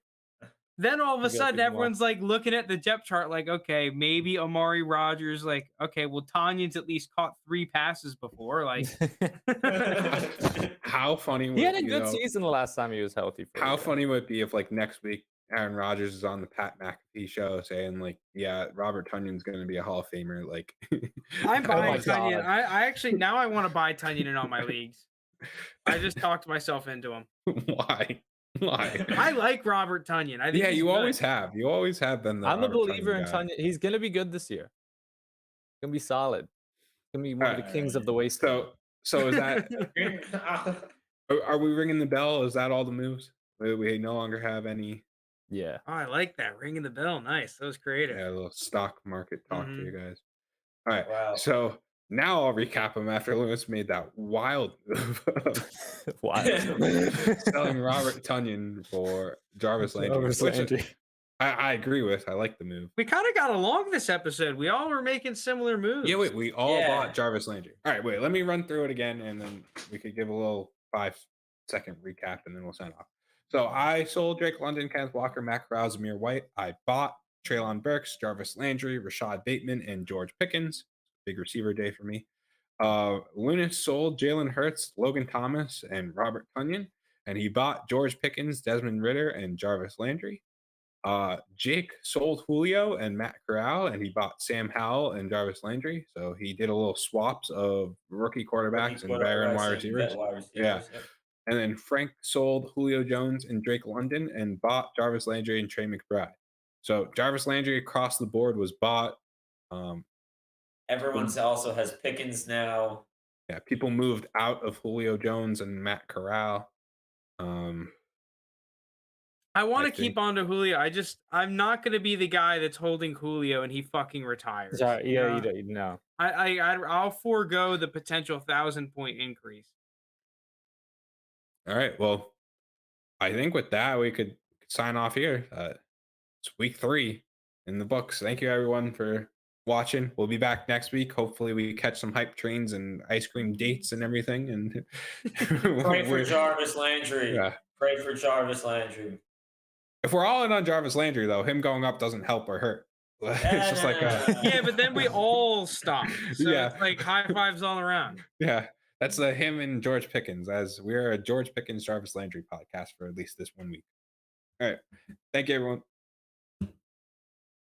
[SPEAKER 4] then all of a
[SPEAKER 3] You gotta
[SPEAKER 4] sudden
[SPEAKER 3] think more.
[SPEAKER 4] everyone's like looking at the depth chart like, okay, maybe Amari Rogers, like, okay, well, Tanyan's at least caught 3 passes before. Like
[SPEAKER 1] How funny would
[SPEAKER 3] He had
[SPEAKER 1] it
[SPEAKER 3] a
[SPEAKER 1] be,
[SPEAKER 3] good
[SPEAKER 1] though?
[SPEAKER 3] season the last time he was healthy. For
[SPEAKER 1] How
[SPEAKER 3] you.
[SPEAKER 1] funny would it be if like next week Aaron Rodgers is on the Pat McAfee show saying like, yeah, Robert Tunyon's going to be a Hall of Famer. Like,
[SPEAKER 4] I'm
[SPEAKER 3] Oh
[SPEAKER 4] buying
[SPEAKER 3] my
[SPEAKER 4] Tunyon.
[SPEAKER 3] God.
[SPEAKER 4] I actually now I want to buy Tunyon in all my leagues. I just talked myself into him.
[SPEAKER 1] Why? Why?
[SPEAKER 4] I like Robert Tunyon. I think
[SPEAKER 1] Yeah,
[SPEAKER 4] he's
[SPEAKER 1] you
[SPEAKER 4] good.
[SPEAKER 1] always have. You always have been the
[SPEAKER 3] I'm a
[SPEAKER 1] Robert
[SPEAKER 3] believer
[SPEAKER 1] Tonyan
[SPEAKER 3] in
[SPEAKER 1] guy.
[SPEAKER 3] Tanyan. He's gonna be good this year. Gonna be solid. Gonna be one of the
[SPEAKER 1] Alright.
[SPEAKER 3] kings of the wasteland.
[SPEAKER 1] So is that are we ringing the bell? Is that all the moves? We no longer have any
[SPEAKER 3] Yeah.
[SPEAKER 4] Oh, I like that. Ringing the bell. Nice. That was creative.
[SPEAKER 1] a little stock market talk
[SPEAKER 4] Mhm.
[SPEAKER 1] for you guys. All right.
[SPEAKER 2] Wow.
[SPEAKER 1] So now I'll recap them after Lewis made that wild move of
[SPEAKER 3] Wow.
[SPEAKER 1] selling Robert Tunyon for Jarvis Landry.
[SPEAKER 3] Jarvis
[SPEAKER 1] which
[SPEAKER 3] Landry.
[SPEAKER 1] I agree with. I like the move.
[SPEAKER 4] We kind of got along this episode. We all were making similar moves.
[SPEAKER 1] Yeah, wait, we all
[SPEAKER 2] Yeah.
[SPEAKER 1] bought Jarvis Landry. All right, wait, let me run through it again and then we could give a little 5-second recap and then we'll sign off. So I sold Drake London, Kenneth Walker, Matt Corral, Zamir White. I bought Treylon Burks, Jarvis Landry, Rashad Bateman, and George Pickens. Big receiver day for me. Lunas sold Jalen Hurts, Logan Thomas, and Robert Tunyon. And he bought George Pickens, Desmond Ritter, and Jarvis Landry. Jake sold Julio and Matt Corral, and he bought Sam Howell and Jarvis Landry. So he did a little swaps of rookie quarterbacks and veteran wide receivers. Yeah. And then Frank sold Julio Jones and Drake London and bought Jarvis Landry and Trey McBride. So Jarvis Landry across the board was bought.
[SPEAKER 2] Everyone also has Pickens now.
[SPEAKER 1] Yeah, people moved out of Julio Jones and Matt Corral.
[SPEAKER 4] I want
[SPEAKER 1] I
[SPEAKER 4] to keep
[SPEAKER 1] think-
[SPEAKER 4] on to Julio. I'm not going to be the guy that's holding Julio and he fucking retires.
[SPEAKER 3] Sorry, yeah,
[SPEAKER 4] know?
[SPEAKER 3] you don't know.
[SPEAKER 4] I'll forego the potential 1,000-point increase.
[SPEAKER 1] All right. Well, I think with that we could sign off here. It's week 3 in the books. Thank you everyone for watching. We'll be back next week. Hopefully we catch some hype trains and ice cream dates and everything. And
[SPEAKER 2] Pray for Jarvis Landry.
[SPEAKER 1] Yeah.
[SPEAKER 2] Pray for Jarvis Landry.
[SPEAKER 1] If we're all in on Jarvis Landry, though, him going up doesn't help or hurt. It's just like
[SPEAKER 4] Yeah, but then we all stop. So
[SPEAKER 1] Yeah.
[SPEAKER 4] it's like high fives all around.
[SPEAKER 1] yeah, that's him and George Pickens, as we're a George Pickens Jarvis Landry podcast for at least this 1 week. All right, thank you everyone.